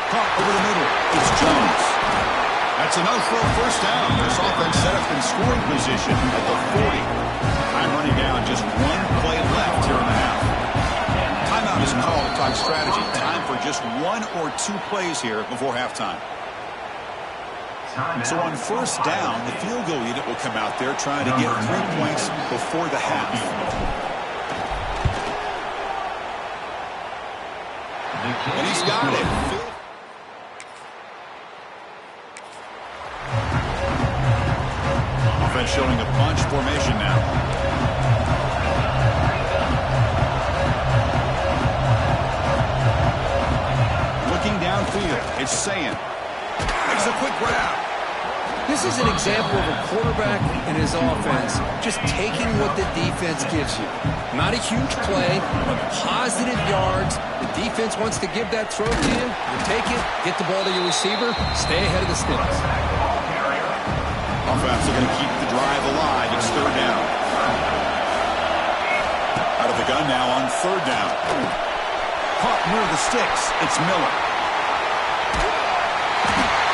Speaker 4: Caught over the middle. It's Jones. That's enough for a first down. This offense set up in scoring position at the 40. Time running down, just 1 play left here in the half. Timeout is called to talk strategy. Time for just 1 or 2 plays here before halftime. So on first down, the field goal unit will come out there trying to get 3 points before the half. And he's got it. Offense showing a bunch formation now. Downfield, it's Sayan. Makes a quick grab.
Speaker 5: This is an example of a quarterback and his offense just taking what the defense gives you. Not a huge play, but positive yards. The defense wants to give that throw to you. You take it, get the ball to your receiver, stay ahead of the sticks.
Speaker 4: Offense are going to keep the drive alive. It's 3rd down. Out of the gun now on 3rd down. Caught near the sticks. It's Miller.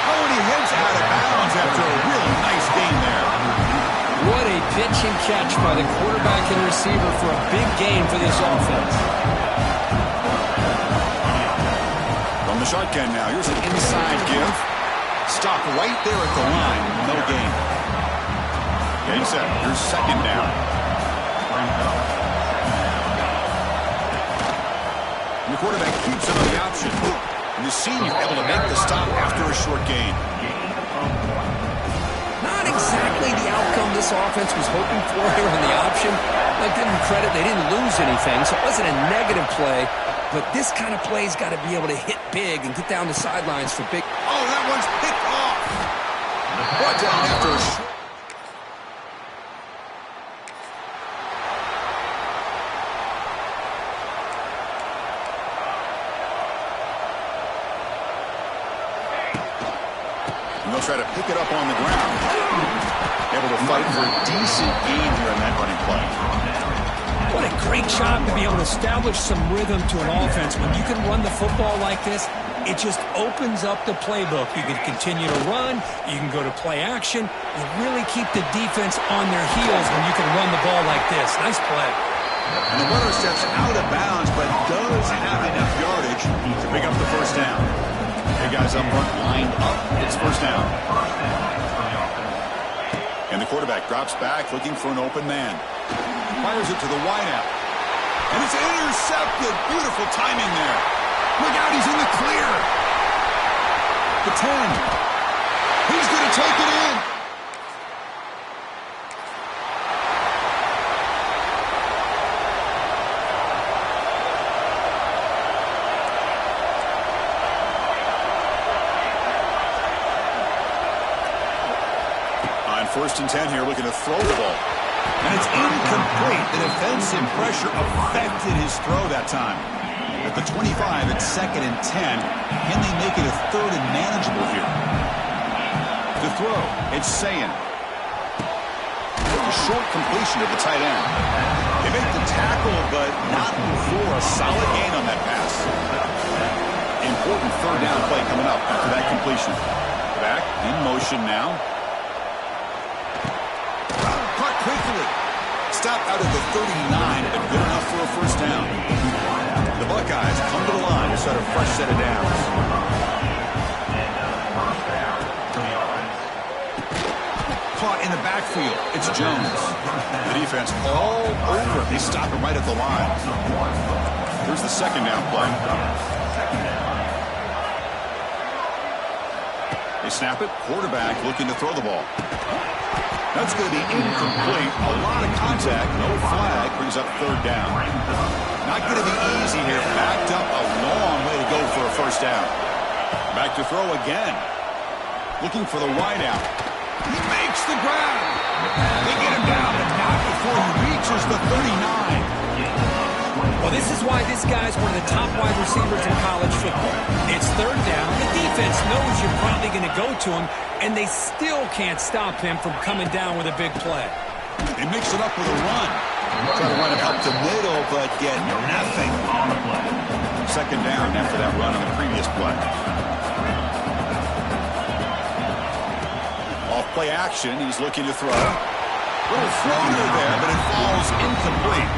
Speaker 4: Oh, and he heads out of bounds after a really nice gain there.
Speaker 5: What a pitch and catch by the quarterback and receiver for a big gain for this offense.
Speaker 4: From the shotgun now, here's an inside give. Stop right there at the line. No gain. Getting set. Here's 2nd down. the quarterback keeps it on the option. And the senior able to make the stop after a short gain.
Speaker 5: Not exactly the outcome this offense was hoping for here on the option. I'll give them credit, they didn't lose anything, so it wasn't a negative play. But this kind of play's got to be able to hit big and get down the sidelines for big.
Speaker 4: Oh, that one's picked off. Brought down after a short. And they'll try to pick it up on the ground. Able to fight for a decent gain here in that running play.
Speaker 5: What a great job to be able to establish some rhythm to an offense. When you can run the football like this, it just opens up the playbook. You can continue to run. You can go to play action. You really keep the defense on their heels when you can run the ball like this. Nice play.
Speaker 4: And the runner steps out of bounds, but does have enough yardage to pick up the first down. Hey, guys up front lined up. It's first down. And the quarterback drops back looking for an open man. Fires it to the wideout. And it's intercepted. Beautiful timing there. Look out, he's in the clear. The 10. He's going to take it in. On 1st and 10 here, looking to throw the ball. And it's incomplete. The defensive pressure affected his throw that time. At the 25, it's 2nd and 10. Can they make it a 3rd and manageable here? To throw, it's Sayin. A short completion to the tight end. They make the tackle, but not before a solid gain on that pass. Important 3rd down play coming up after that completion. Back in motion now. Caught quickly. Stop out of the 39, but good enough for a first down. The Buckeyes come to the line to start a fresh set of downs. Caught in the backfield. It's Jones. The defense all over. They stop him right at the line. Here's the 2nd down play. They snap it. Quarterback looking to throw the ball. That's going to be incomplete. A lot of contact. No flag. Brings up 3rd down. Not going to be easy here. Backed up a long way to go for a first down. Back to throw again. Looking for the wideout. He makes the grab. They get him down, but not before he reaches the 39.
Speaker 5: Well, this is why this guy's one of the top wide receivers in college football. It's 3rd down. The defense knows you're probably going to go to him, and they still can't stop him from coming down with a big play.
Speaker 4: They mix it up with a run. Try to run it up the middle, but get nothing on the play. 2nd down after that run on the previous play. Off play action, he's looking to throw. Little floater there, but it falls incomplete.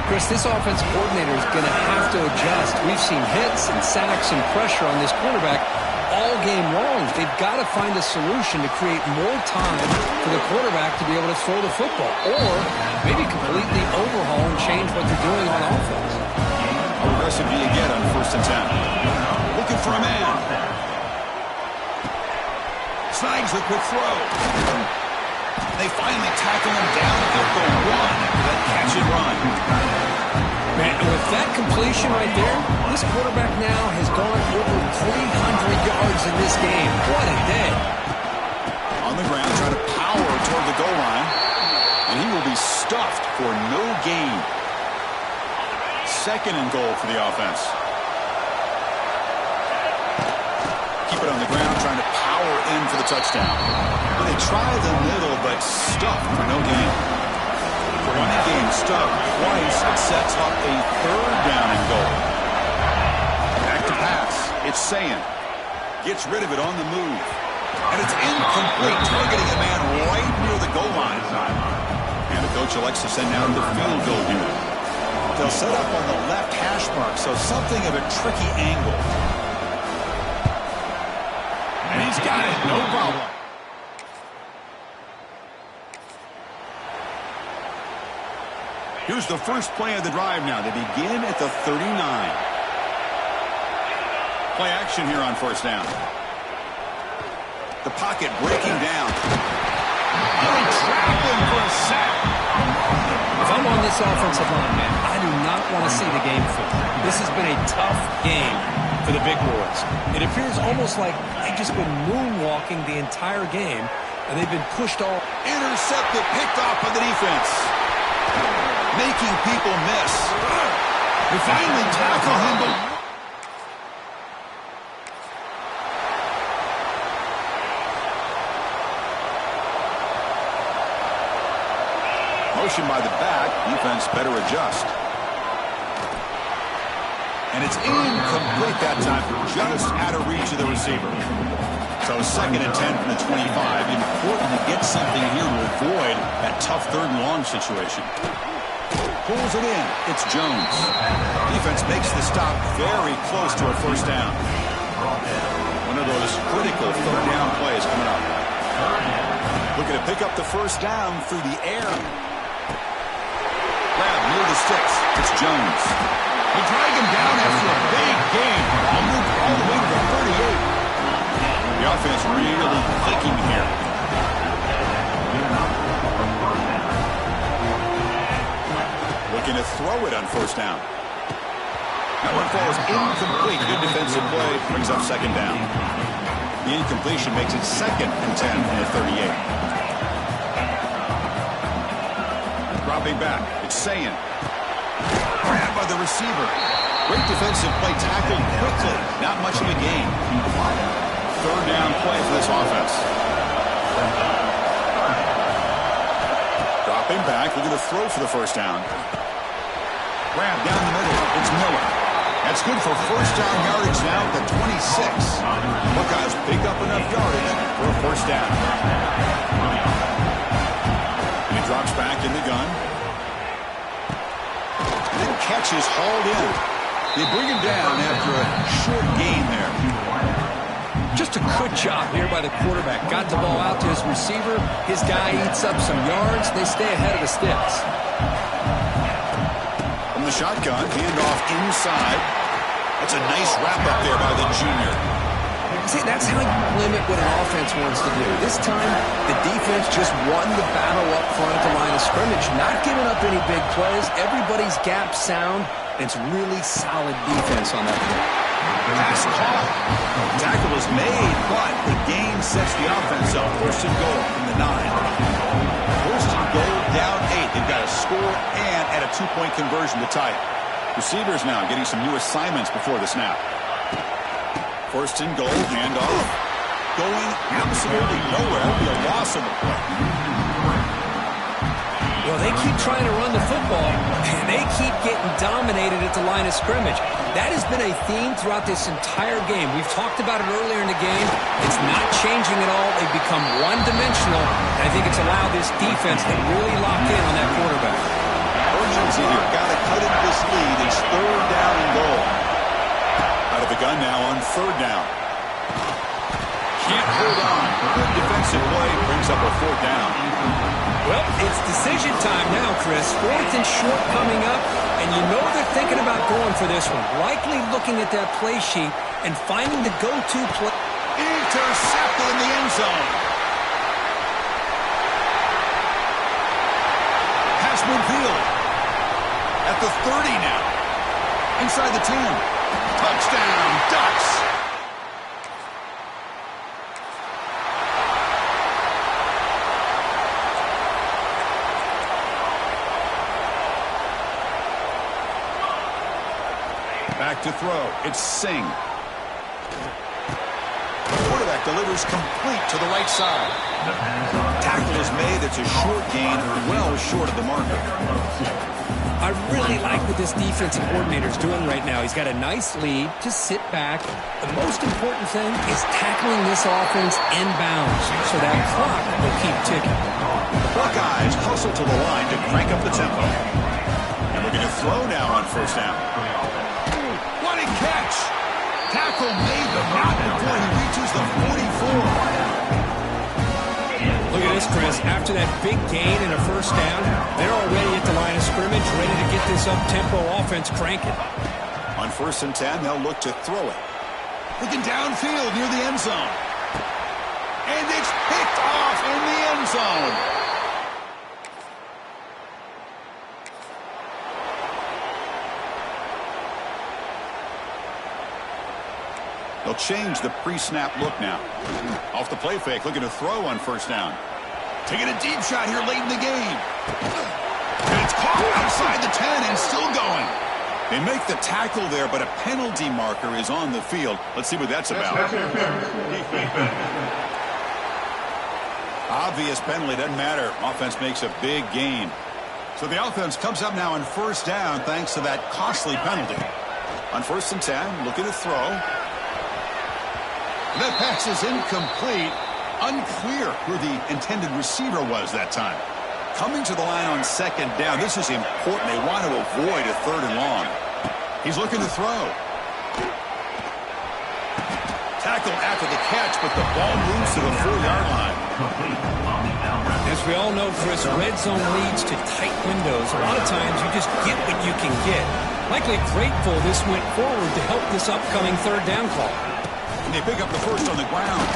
Speaker 5: Chris, this offensive coordinator is going to have to adjust. We've seen hits and sacks and pressure on this quarterback all game long. They've got to find a solution to create more time for the quarterback to be able to throw the football, or maybe completely overhaul and change what they're doing on offense.
Speaker 4: How aggressive do you get on 1st and 10? Looking for a man. Snags the quick throw. They finally tackle him down at the 1 after that catch and run.
Speaker 5: Man, with that completion right there, this quarterback now has gone over 300 yards in this game. What a day.
Speaker 4: On the ground, trying to power toward the goal line. And he will be stuffed for no gain. 2nd and goal for the offense. Keep it on the ground, trying to power in for the touchdown. Well, they try the middle, but stuffed for no gain. Running game stuffed twice. It sets up a 3rd down and goal. Back to pass. It's Sayin. Gets rid of it on the move. And it's incomplete, targeting a man right near the goal line. And the coach elects to send out the field goal unit. They'll set up on the left hash mark, so something of a tricky angle. And he's got it, no problem. Here's the first play of the drive now. They begin at the 39. Play action here on first down. The pocket breaking down. Traveling for a sack.
Speaker 5: If I'm on this offensive line, man, I do not want to see the game film. This has been a tough game for the big boys. It appears almost like they've just been moonwalking the entire game, and they've been pushed all.
Speaker 4: Intercepted, picked off by the defense. Making people miss. They finally tackle him, but motion by the back. Defense better adjust. And it's incomplete that time. Just out of reach of the receiver. So 2nd and 10 from the 25. Important to get something here to avoid that tough 3rd and long situation. Pulls it in. It's Jones. Defense makes the stop very close to a first down. One of those critical 3rd down plays coming up. Looking to pick up the first down through the air. Grab near the sticks. It's Jones. They drag him down after a big gain. He'll move all the way to the 38. The offense really clicking here. Looking to throw it on first down. That one falls incomplete. Good defensive play. Brings up 2nd down. The incompletion makes it 2nd and 10 from the 38. Dropping back. It's Sayin. Grabbed by the receiver. Great defensive play, tackled quickly. Not much of a gain. 3rd down play for this offense. Dropping back, looking to throw for the first down. Grab down the middle. It's Miller. That's good for first down yardage now at the 26. Buckeyes pick up enough yardage for a first down. And he drops back in the gun. The catch is hauled in. They bring him down after a short gain there.
Speaker 5: Just a good job here by the quarterback. Got the ball out to his receiver. His guy eats up some yards. They stay ahead of the sticks.
Speaker 4: From the shotgun, handoff inside. That's a nice wrap-up there by the junior.
Speaker 5: See, that's how you limit what an offense wants to do. This time, the defense just won the battle up front at the line of scrimmage, not giving up any big plays. Everybody's gap sound, and it's really solid defense on that play.
Speaker 4: Pass caught. Tackle is made, but the gain sets the offense up. 1st and goal from the 9. 1st and goal, down 8. They've got a score and at a 2-point conversion to tie it. Receivers now getting some new assignments before the snap. 1st and goal, handoff. Going absolutely nowhere. That'll be a loss on the play.
Speaker 5: Well, they keep trying to run the football, and they keep getting dominated at the line of scrimmage. That has been a theme throughout this entire game. We've talked about it earlier in the game. It's not changing at all. They've become one-dimensional, and I think it's allowed this defense to really lock in on that quarterback.
Speaker 4: Urgency here. Got to cut into this lead. It's 3rd down and goal. Out of the gun now on 3rd down. Can't hold on. Good defensive play brings up a 4th down.
Speaker 5: Well, it's decision time now, Chris. 4th and short coming up, and you know they're thinking about going for this one. Likely looking at that play sheet and finding the go-to play.
Speaker 4: Intercepted in the end zone. Pass midfield. At the 30 now. Inside the 10. Touchdown, Ducks. Back to throw. It's Singh. The quarterback delivers complete to the right side. Tackle is made. It's a short gain, well short of the marker.
Speaker 5: I really like what this defensive coordinator is doing right now. He's got a nice lead. Just sit back. The most important thing is tackling this offense inbounds so that clock will keep ticking.
Speaker 4: The Buckeyes hustle to the line to crank up the tempo. And we're going to throw now on first down. What a catch! Tackle made, but not before he reaches the 44.
Speaker 5: Look at this this, Chris. After that big gain and a first down, they're already at the line of scrimmage, ready to get this up-tempo offense cranking.
Speaker 4: On 1st and 10, they'll look to throw it. Looking downfield near the end zone. And it's picked off in the end zone. They'll change the pre-snap look now. Off the play fake, looking to throw on 1st down. Taking a deep shot here late in the game. And it's caught outside the 10 and still going. They make the tackle there, but a penalty marker is on the field. Let's see what that's about. Obvious penalty, doesn't matter. Offense makes a big gain. So the offense comes up now on 1st down thanks to that costly penalty. On 1st and 10, looking to throw. That pass is incomplete. Unclear who the intended receiver was that time. Coming to the line on 2nd down. This is important. They want to avoid a 3rd and long. He's looking to throw. Tackle after the catch, but the ball moves to the 4-yard line.
Speaker 5: As we all know, Chris, red zone leads to tight windows. A lot of times you just get what you can get. Likely grateful this went forward to help this upcoming 3rd down call.
Speaker 4: And they pick up the first on the ground.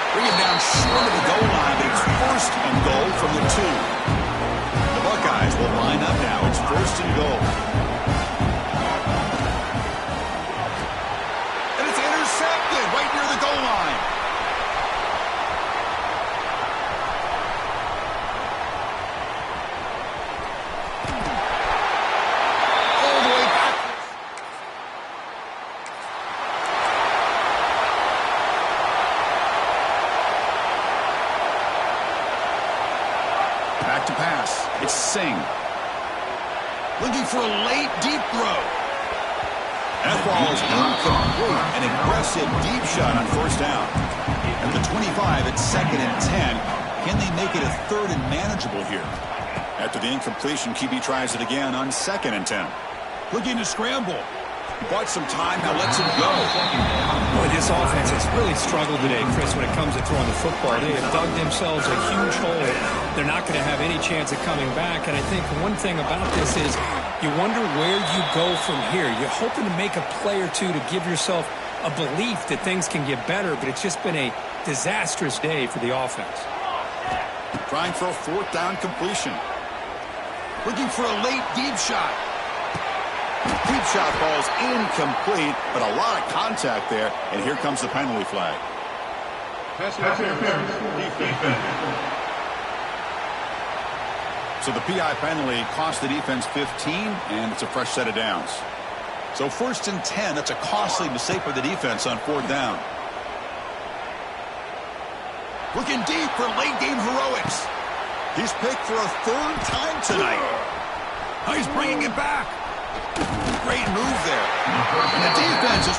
Speaker 4: Bring it down short of the goal line, but it's 1st and goal from the 2. The Buckeyes will line up now. It's 1st and goal. And it's intercepted right near the goal line. All the way back. Back to pass. It's Singh. Looking for a late deep throw. That ball is incomplete. An aggressive deep shot on 1st down. At the 25, it's 2nd and 10. Can they make it a 3rd and manageable here? After the incompletion, QB tries it again on 2nd and 10. Looking to scramble. Bought some time, now lets him go.
Speaker 5: Boy, this offense has really struggled today, Chris, when it comes to throwing the football. They have dug themselves a huge hole. They're not going to have any chance of coming back. And I think one thing about this is you wonder where you go from here. You're hoping to make a play or two to give yourself a belief that things can get better, but it's just been a disastrous day for the offense.
Speaker 4: Trying for a 4th down completion. Looking for a late deep shot. Deep shot ball's incomplete, but a lot of contact there, and here comes the penalty flag. So the PI penalty cost the defense 15, and it's a fresh set of downs. So 1st and 10, that's a costly mistake for the defense on 4th down. Looking deep for late game heroics. He's picked for a 3rd time tonight. Oh, he's bringing it back. Great move there. And the defense is...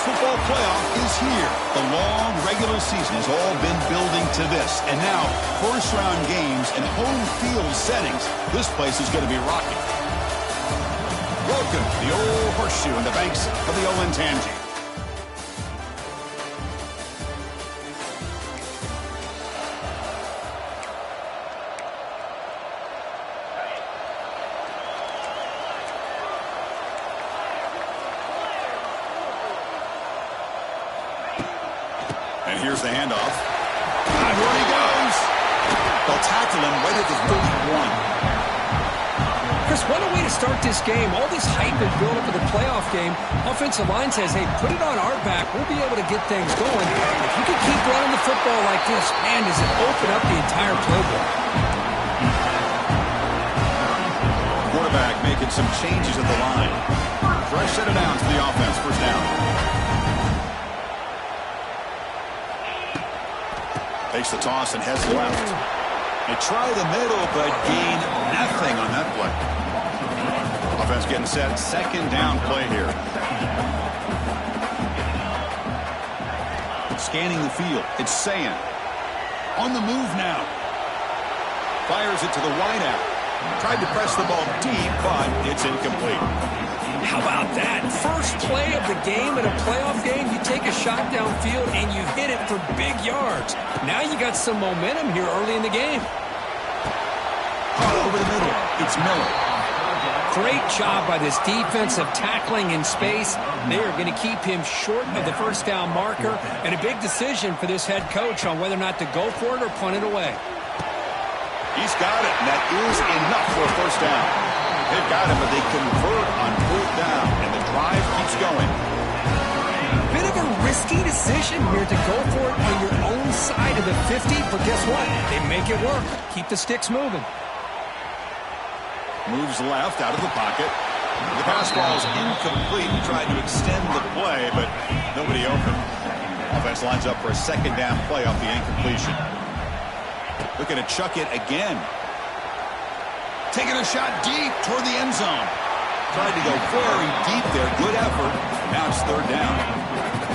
Speaker 4: football playoff is here. The long regular season has all been building to this. And now, first-round games and home field settings. This place is going to be rocking. Welcome to the old horseshoe in the banks of the Olentangy. And here's the handoff. And here he goes. They'll tackle him right at the 31.
Speaker 5: Chris, what a way to start this game. All this hype and build up for the playoff game. Offensive line says, hey, put it on our back. We'll be able to get things going. If you can keep running the football like this, man, does it open up the entire playbook.
Speaker 4: Quarterback making some changes at the line. Fresh set of downs for the offense. First down. Takes the toss and heads left. They try the middle, but gain nothing on that play. Offense getting set. Second down play here. Scanning the field. It's Sayan. On the move now. Fires it to the wideout. Tried to press the ball deep, but it's incomplete.
Speaker 5: How about that? First play of the game in a playoff game, you take a shot downfield and you hit it for big yards. Now you got some momentum here early in the game.
Speaker 4: Caught over the middle. It's Miller.
Speaker 5: Great job by this defensive tackling in space. They are going to keep him short of the first down marker, and a big decision for this head coach on whether or not to go for it or punt it away.
Speaker 4: He's got it, and that is enough for a first down. They've got it, but they convert on fourth down, and the drive keeps going.
Speaker 5: Bit of a risky decision here to go for it on your own side of the 50, but guess what? They make it work. Keep the sticks moving.
Speaker 4: Moves left out of the pocket. The pass ball is incomplete. He tried to extend the play, but nobody open. Offense lines up for a second down play off the incompletion. Looking to chuck it again. Taking a shot deep toward the end zone. Tried to go very deep there. Good effort. Now it's third down.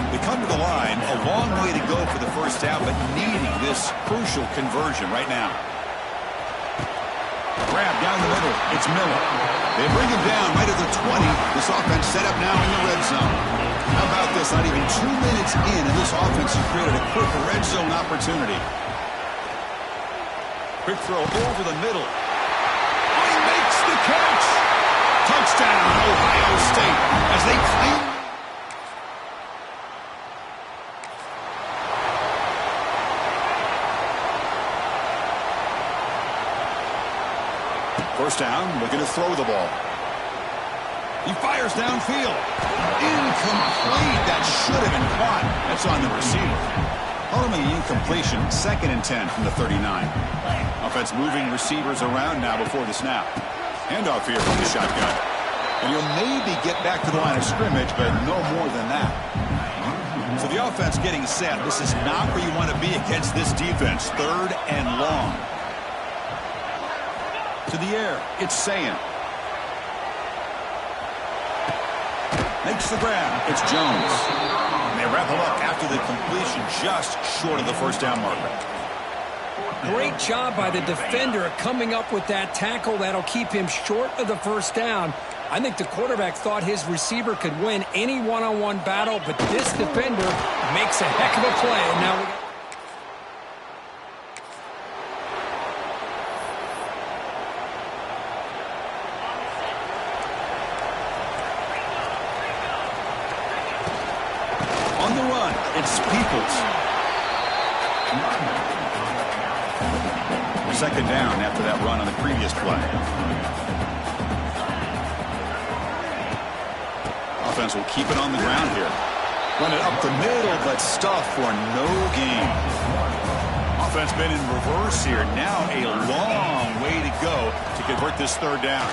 Speaker 4: They come to the line. A long way to go for the first down, but needing this crucial conversion right now. Grab down the middle. It's Miller. They bring him down right at the 20. This offense set up now in the red zone. How about this? Not even 2 minutes in, and this offense has created a quick red zone opportunity. Quick throw over the middle. He makes the catch. Touchdown, Ohio State, as they claim. First down, looking to throw the ball. He fires downfield. Incomplete. That should have been caught. That's on the receiver. Ultimately, incompletion. 2nd and 10 from the 39. Offense moving receivers around now before the snap. Handoff here from the shotgun. And you'll maybe get back to the line of scrimmage, but no more than that. So the offense getting set. This is not where you want to be against this defense. 3rd and long. To the air. It's Sayan. Makes the grab. It's Jones. And they wrap him up after the completion, just short of the first down marker.
Speaker 5: Great job by the defender coming up with that tackle. That'll keep him short of the first down. I think the quarterback thought his receiver could win any one-on-one battle, but this defender makes a heck of a play. And now we got
Speaker 4: on the run, it's Peoples. Second down after that run on the previous play. Offense will keep it on the ground here. Run it up the middle, but stuff for no gain. Offense been in reverse here. Now a long way to go to convert this third down.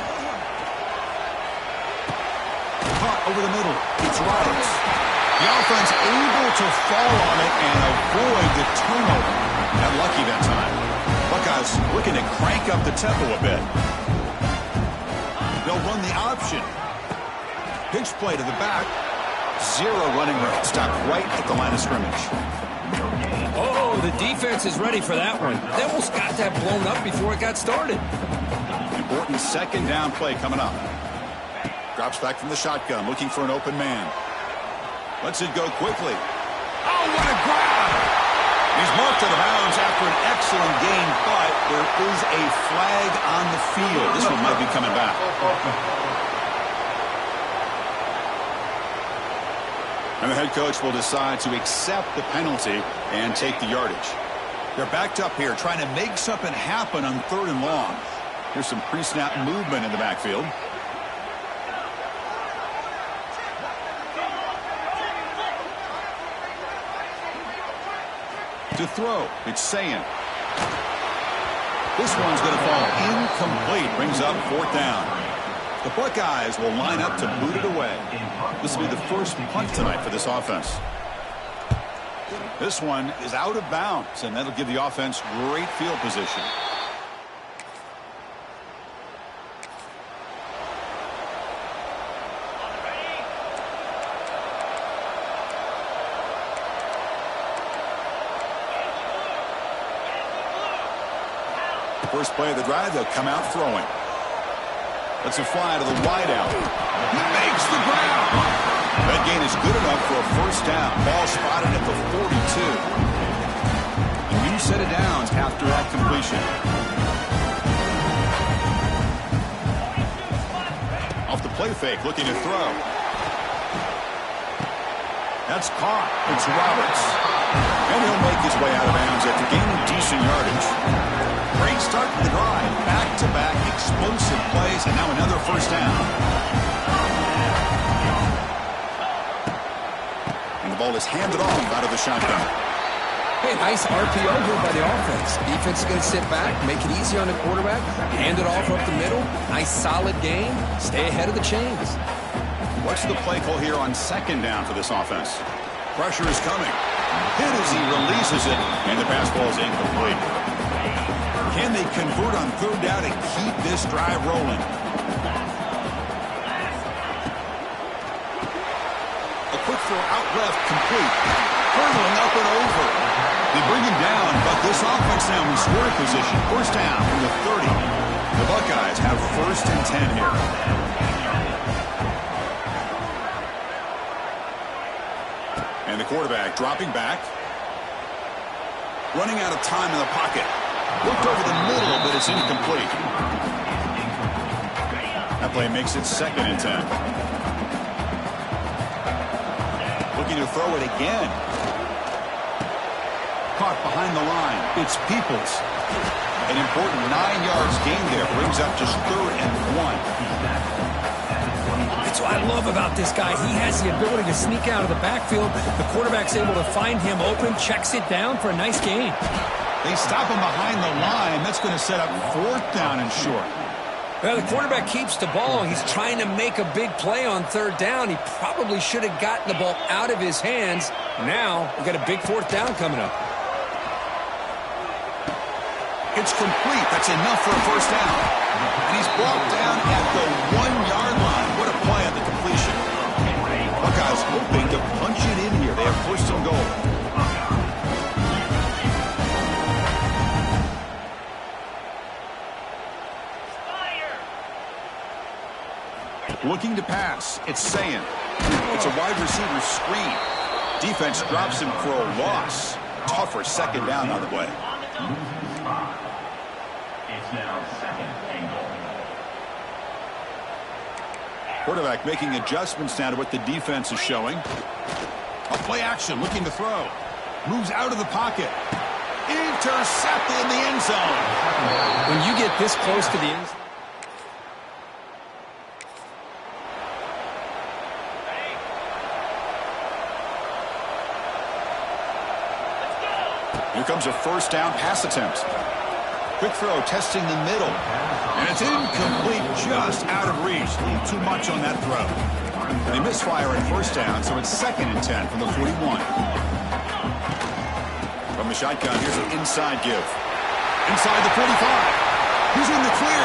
Speaker 4: Caught over the middle. It's Roberts. The offense able to fall on it and avoid the turnover. Got lucky that time. Buckeyes looking to crank up the tempo a bit. They'll run the option. Pitch play to the back. Zero running room. Stopped right at the line of scrimmage.
Speaker 5: Oh, the defense is ready for that one. They almost got that blown up before it got started.
Speaker 4: Important second down play coming up. Drops back from the shotgun, looking for an open man. Lets it go quickly. Oh, what a grab! He's marked out of bounds after an excellent gain, but there is a flag on the field. This one might be coming back. And the head coach will decide to accept the penalty and take the yardage. They're backed up here, trying to make something happen on 3rd and long. Here's some pre-snap movement in the backfield. To throw, it's saying. This one's going to fall incomplete. Brings up 4th down. The Buckeyes will line up to boot it away. This will be the first punt tonight for this offense. This one is out of bounds, and that'll give the offense great field position. First play of the drive, they'll come out throwing. That's a fly to the wideout. He makes the grab. That gain is good enough for a first down. Ball spotted at the 42. A new set of downs after that completion. Off the play fake, looking to throw. That's caught. It's Roberts. And he'll make his way out of bounds after gaining decent yardage. Great start to the drive. Back-to-back explosive plays, and now another first down. And the ball is handed off out of the shotgun.
Speaker 5: Hey, nice RPO here by the offense. Defense is going to sit back, make it easy on the quarterback, hand it off up the middle. Nice solid game. Stay ahead of the chains.
Speaker 4: What's the play call here on 2nd down for this offense? Pressure is coming. Hit as he releases it, and the pass ball is incomplete. Can they convert on 3rd down and keep this drive rolling? A quick throw out left, complete. Hurtling up and over. They bring him down, but this offense now in scoring position. First down from the 30. The Buckeyes have 1st and 10 here. And the quarterback dropping back. Running out of time in the pocket. Looked over the middle, but it's incomplete. That play makes it 2nd and 10. Looking to throw it again. Caught behind the line. It's Peoples. An important 9 yards gain there. Brings up just 3rd and 1.
Speaker 5: That's what I love about this guy. He has the ability to sneak out of the backfield. The quarterback's able to find him open, checks it down for a nice gain.
Speaker 4: They stop him behind the line. That's going to set up 4th down and short.
Speaker 5: Well, the quarterback keeps the ball. He's trying to make a big play on 3rd down. He probably should have gotten the ball out of his hands. Now, we've got a big 4th down coming up.
Speaker 4: It's complete. That's enough for a first down. And he's brought down at the 1-yard line. What a play on the completion. Buckeyes hoping to punch it in here. They have 1st and goal. Looking to pass. It's saying. It's a wide receiver screen. Defense drops him for a loss. Tougher 2nd down on the way.
Speaker 7: It's now 2nd and goal.
Speaker 4: Quarterback making adjustments now to what the defense is showing. A play action, looking to throw. Moves out of the pocket. Intercepted in the end zone.
Speaker 5: When you get this close to the end zone,
Speaker 4: here comes a first down pass attempt. Quick throw, testing the middle. And it's incomplete, just out of reach. A little too much on that throw. They misfire at first down, so it's 2nd and 10 from the 41. From the shotgun, here's an inside give. Inside the 45. He's in the clear.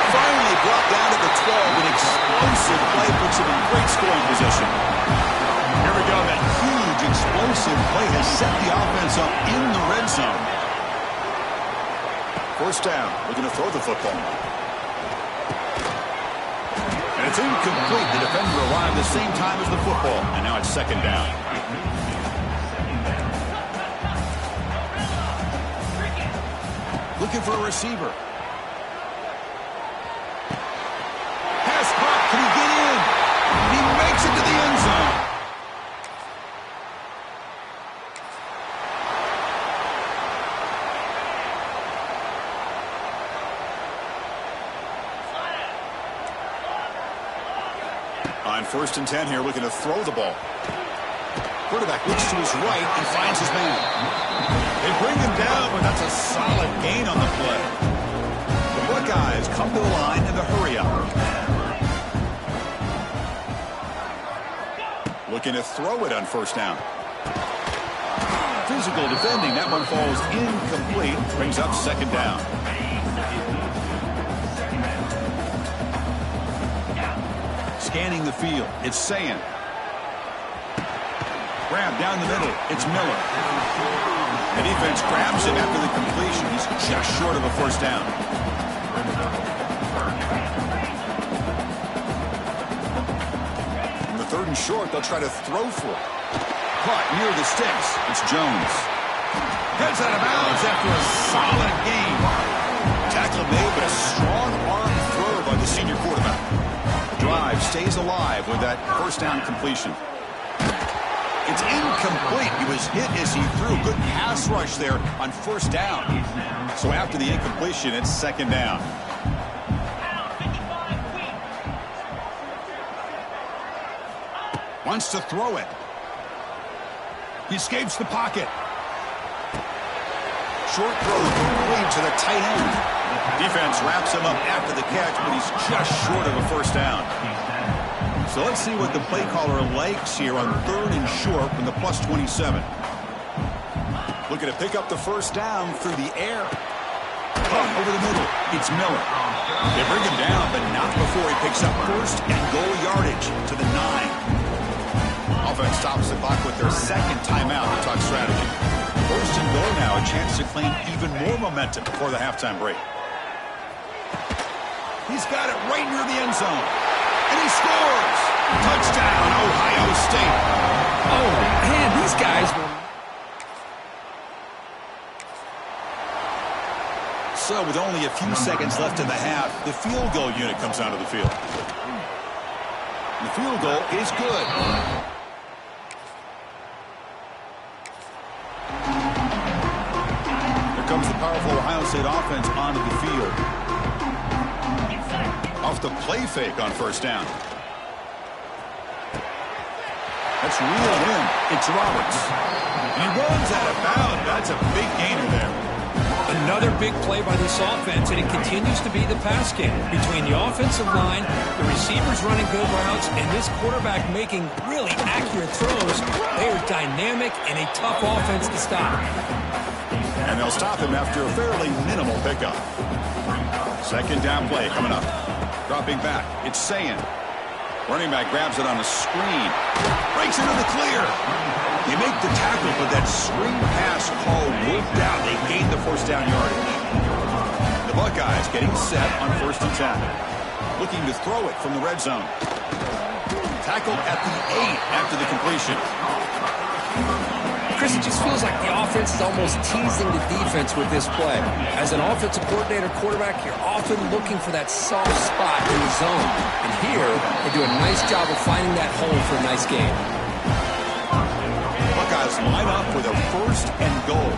Speaker 4: Finally brought down to the 12. An explosive play puts him in great scoring position. Here we go. That huge explosive play has set the offense up in the red zone. First down. Looking to throw the football. And it's incomplete. The defender arrived the same time as the football. And now it's second down. Looking for a receiver. Pass caught. Can he get in? He makes it to the end zone. On 1st and 10 here, looking to throw the ball. Quarterback looks to his right and finds his man. They bring him down, but that's a solid gain on the play. The Buckeyes come to the line in the hurry up. Looking to throw it on 1st down. Physical defending. That one falls incomplete. Brings up 2nd down. Scanning the field. It's Sayin. Grab down the middle. It's Miller. The defense grabs him after the completion. He's just short of a 1st down. On the 3rd and short, they'll try to throw for it. Caught near the sticks. It's Jones. Heads out of bounds after a solid gain. Tackle made, but a strong arm throw by the senior quarterback. Drive stays alive with that 1st down completion. It's incomplete. He was hit as he threw. Good pass rush there on 1st down. So after the incompletion, it's 2nd down. Wants to throw it. He escapes the pocket. Short throw complete to the tight end. Defense wraps him up after the catch, but he's just short of a 1st down. So let's see what the play caller likes here on 3rd and short from the +27. Looking to pick up the 1st down through the air. Caught over the middle. It's Miller. They bring him down, but not before he picks up 1st and goal yardage to the 9. Offense stops the clock with their 2nd timeout to talk strategy. 1st and goal now, a chance to claim even more momentum before the halftime break. He's got it right near the end zone. And he scores! Touchdown, Ohio State.
Speaker 5: Oh, man, these guys were...
Speaker 4: So with only a few seconds left in the half, the field goal unit comes out of the field. The field goal is good. Here comes the powerful Ohio State offense onto the field. Off the play fake on 1st down. That's reeled in. It's Roberts. And he runs out of bounds. That's a big gainer there.
Speaker 5: Another big play by this offense, and it continues to be the pass game. Between the offensive line, the receivers running good routes, and this quarterback making really accurate throws, they are dynamic and a tough offense to stop.
Speaker 4: And they'll stop him after a fairly minimal pickup. 2nd down play coming up. Dropping back, it's Sayin. Running back grabs it on a screen. Breaks into the clear. They make the tackle, but that screen pass call worked out. They gained the 1st down yardage. The Buckeyes getting set on 1st and 10. Looking to throw it from the red zone. Tackled at the 8 after the completion.
Speaker 5: Chris, it just feels like the offense is almost teasing the defense with this play. As an offensive coordinator quarterback, you're often looking for that soft spot in the zone. And here, they do a nice job of finding that hole for a nice game.
Speaker 4: Buckeyes line up for their 1st and goal.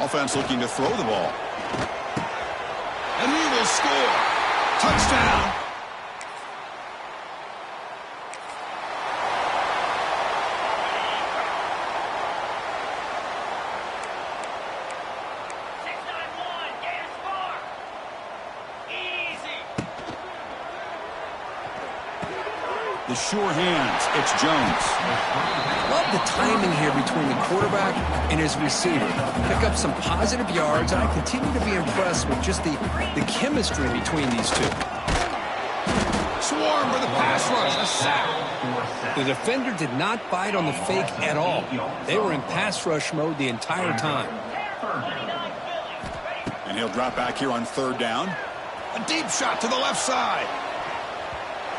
Speaker 4: Offense looking to throw the ball. And he will score. Touchdown. The sure hands. It's Jones.
Speaker 5: Love the timing here between the quarterback and his receiver. Pick up some positive yards, and I continue to be impressed with just the chemistry between these two.
Speaker 3: Swarm for the pass rush. A sack.
Speaker 5: The defender did not bite on the fake at all. They were in pass rush mode the entire time.
Speaker 4: And he'll drop back here on third down.
Speaker 3: A deep shot to the left side.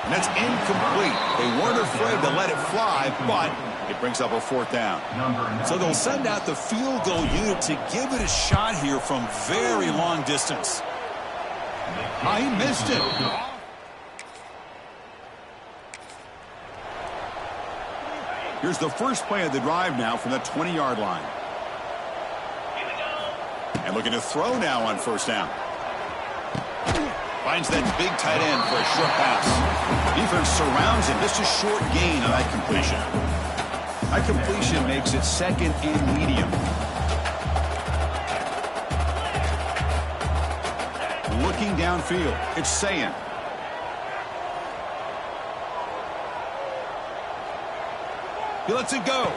Speaker 4: And that's incomplete. They weren't afraid to let it fly, but it brings up a fourth down. So they'll send out the field goal unit to give it a shot here from very long distance.
Speaker 3: Oh, he missed it.
Speaker 4: Here's the first play of the drive now from the 20-yard line. And looking to throw now on first down. Finds that big tight end for a short pass. Defense surrounds him. Just a short gain on that completion. That completion makes it second and medium. Looking downfield. It's Sayan. He lets it go.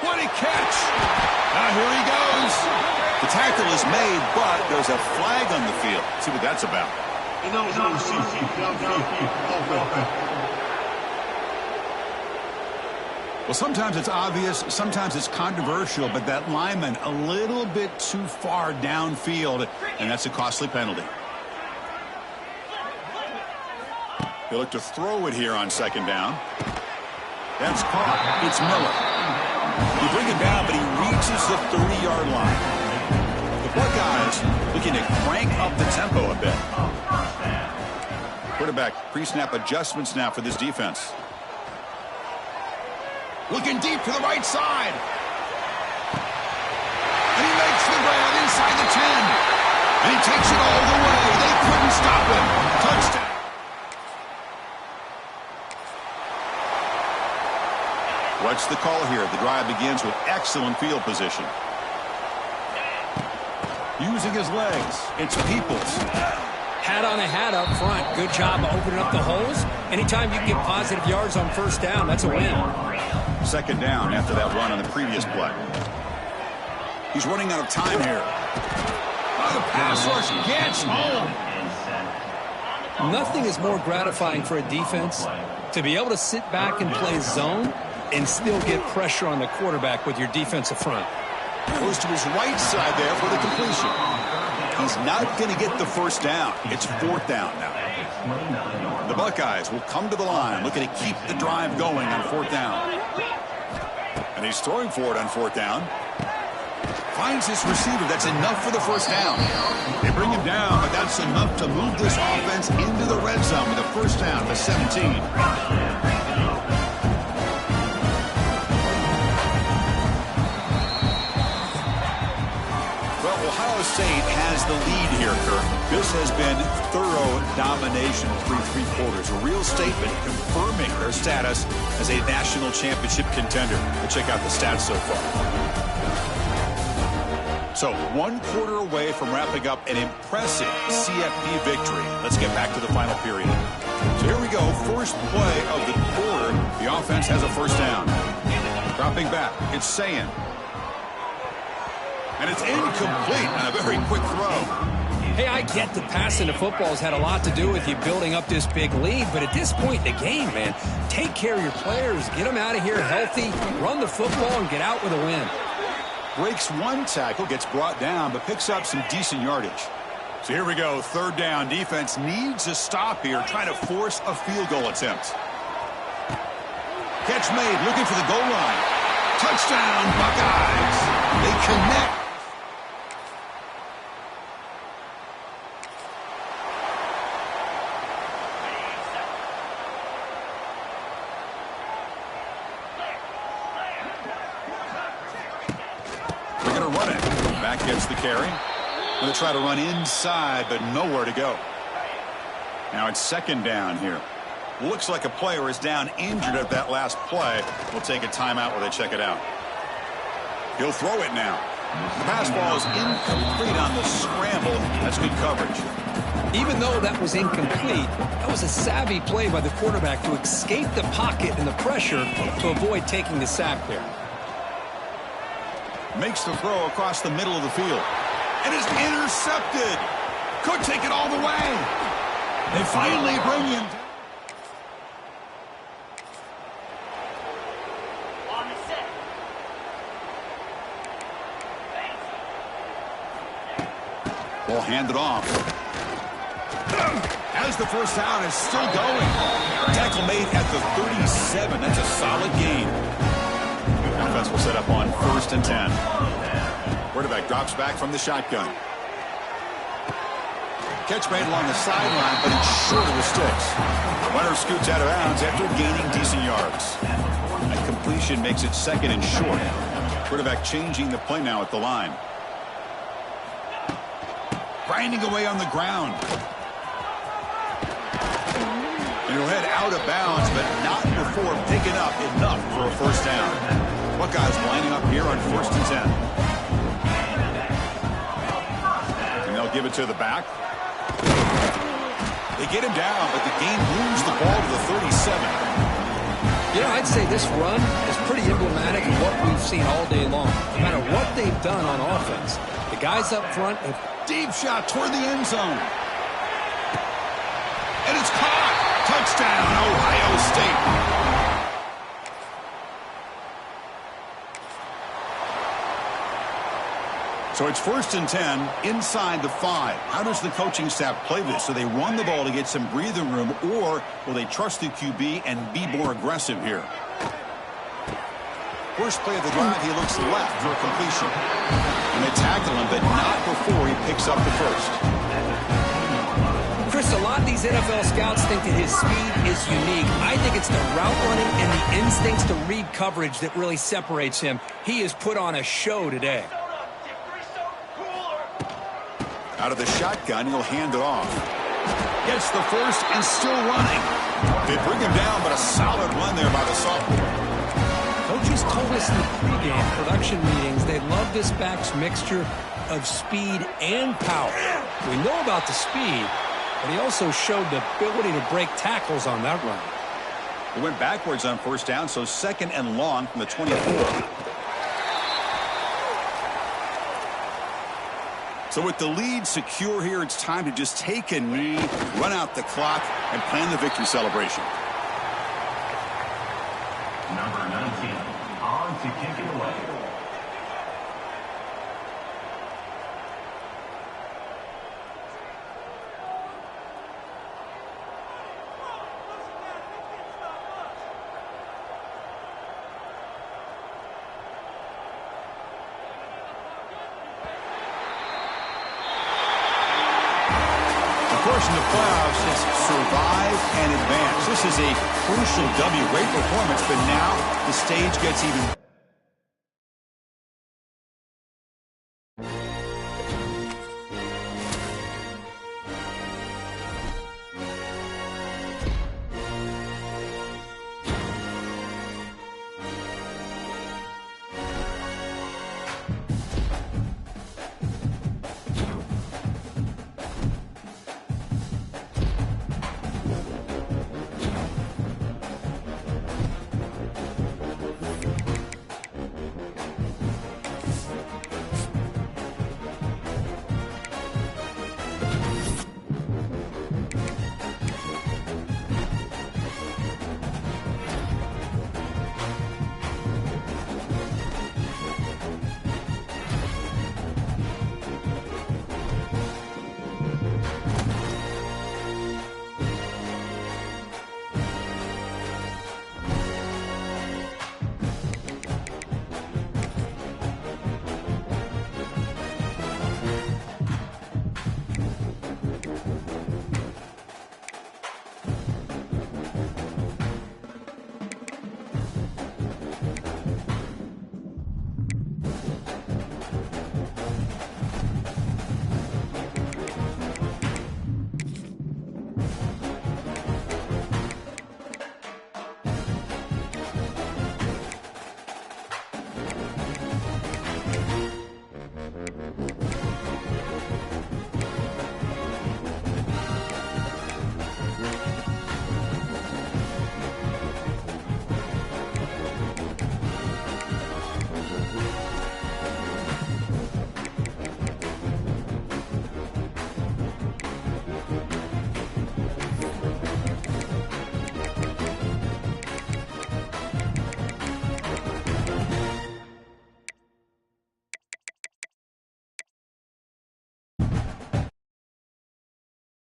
Speaker 4: What a catch. Now here he goes. The tackle is made, but there's a flag on the field. Let's see what that's about. Well, sometimes it's obvious, sometimes it's controversial, but that lineman a little bit too far downfield, and that's a costly penalty. He'll look to throw it here on second down. That's caught. It's Miller. You bring it down, but he reaches the 30-yard line. The Buckeyes looking to crank up the tempo a bit. Quarterback pre-snap adjustments now for this defense.
Speaker 3: Looking deep to the right side. And he makes the grab inside the 10. And he takes it all the way. They couldn't stop him. Touchdown.
Speaker 4: What's the call here? The drive begins with excellent field position. Using his legs, it's Peoples.
Speaker 5: Hat on a hat up front. Good job opening up the holes. Anytime you can get positive yards on first down, that's a win.
Speaker 4: Second down after that run on the previous play. He's running out of time here.
Speaker 3: Oh, the pass rush gets home.
Speaker 5: Nothing is more gratifying for a defense to be able to sit back and play zone and still get pressure on the quarterback with your defensive front.
Speaker 4: Goes to his right side there for the completion. He's not going to get the first down. It's fourth down now. The Buckeyes will come to the line, looking to keep the drive going on fourth down. And he's throwing for it on fourth down. Finds his receiver. That's enough for the first down. They bring him down, but that's enough to move this offense into the red zone with a first down to 17. Ohio State has the lead here, Kirk. This has been thorough domination through three quarters. A real statement confirming their status as a national championship contender. Let's check out the stats so far. So, 1 quarter away from wrapping up an impressive CFB victory. Let's get back to the final period. So here we go. First play of the quarter. The offense has a first down. Dropping back. It's Sayan. And it's incomplete on a very quick throw.
Speaker 5: Hey, I get that passing the football's had a lot to do with you building up this big lead, but at this point in the game, man, take care of your players, get them out of here healthy, run the football, and get out with a win.
Speaker 4: Breaks one tackle, gets brought down, but picks up some decent yardage. So here we go, third down. Defense needs a stop here, trying to force a field goal attempt. Catch made, looking for the goal line. Touchdown, Buckeyes. They connect. Gets the carry. Going to try to run inside, but nowhere to go. Now it's second down here. Looks like a player is down injured at that last play. We'll take a timeout while they check it out. He'll throw it now. The pass ball is incomplete on the scramble. That's good coverage.
Speaker 5: Even though that was incomplete, that was a savvy play by the quarterback to escape the pocket and the pressure to avoid taking the sack there.
Speaker 4: Makes the throw across the middle of the field. And is intercepted. Could take it all the way. They finally bring him down. Ball handed off. As the first down is still going. Tackle made at the 37. That's a solid gain. Offense will set up on 1st and 10. Quarterback drops back from the shotgun. Catch made along the sideline, but it's short of the sticks. Runner scoots out of bounds after gaining decent yards. That completion makes it 2nd and short. Quarterback changing the play now at the line. Grinding away on the ground. And he'll head out of bounds, but not before picking up enough for a first down. Buckeyes lining up here on 1st and 10. And they'll give it to the back. They get him down, but the game moves the ball to the 37.
Speaker 5: Yeah, I'd say this run is pretty emblematic of what we've seen all day long. No matter what they've done on offense, the guys up front have...
Speaker 4: Deep shot toward the end zone. And it's caught. Touchdown, Ohio State. So it's 1st and 10 inside the 5. How does the coaching staff play this? So they run the ball to get some breathing room, or will they trust the QB and be more aggressive here? First play of the drive, he looks left for a completion. And they tackle him, but not before he picks up the first.
Speaker 5: Chris, a lot of these NFL scouts think that his speed is unique. I think it's the route running and the instincts to read coverage that really separates him. He has put on a show today.
Speaker 4: Out of the shotgun, he'll hand it off. Gets the first and still running. They bring him down, but a solid run there by the sophomore.
Speaker 5: Coaches told us in the pregame production meetings they love this back's mixture of speed and power. We know about the speed, but he also showed the ability to break tackles on that run.
Speaker 4: He went backwards on first down, so 2nd and long from the 24. So with the lead secure here, it's time to just take a knee, run out the clock, and plan the victory celebration.
Speaker 7: Number 19, on to kick it away.
Speaker 4: Of course, in the playoffs, it's survive and advance. This is a crucial W. Great performance, but now the stage gets even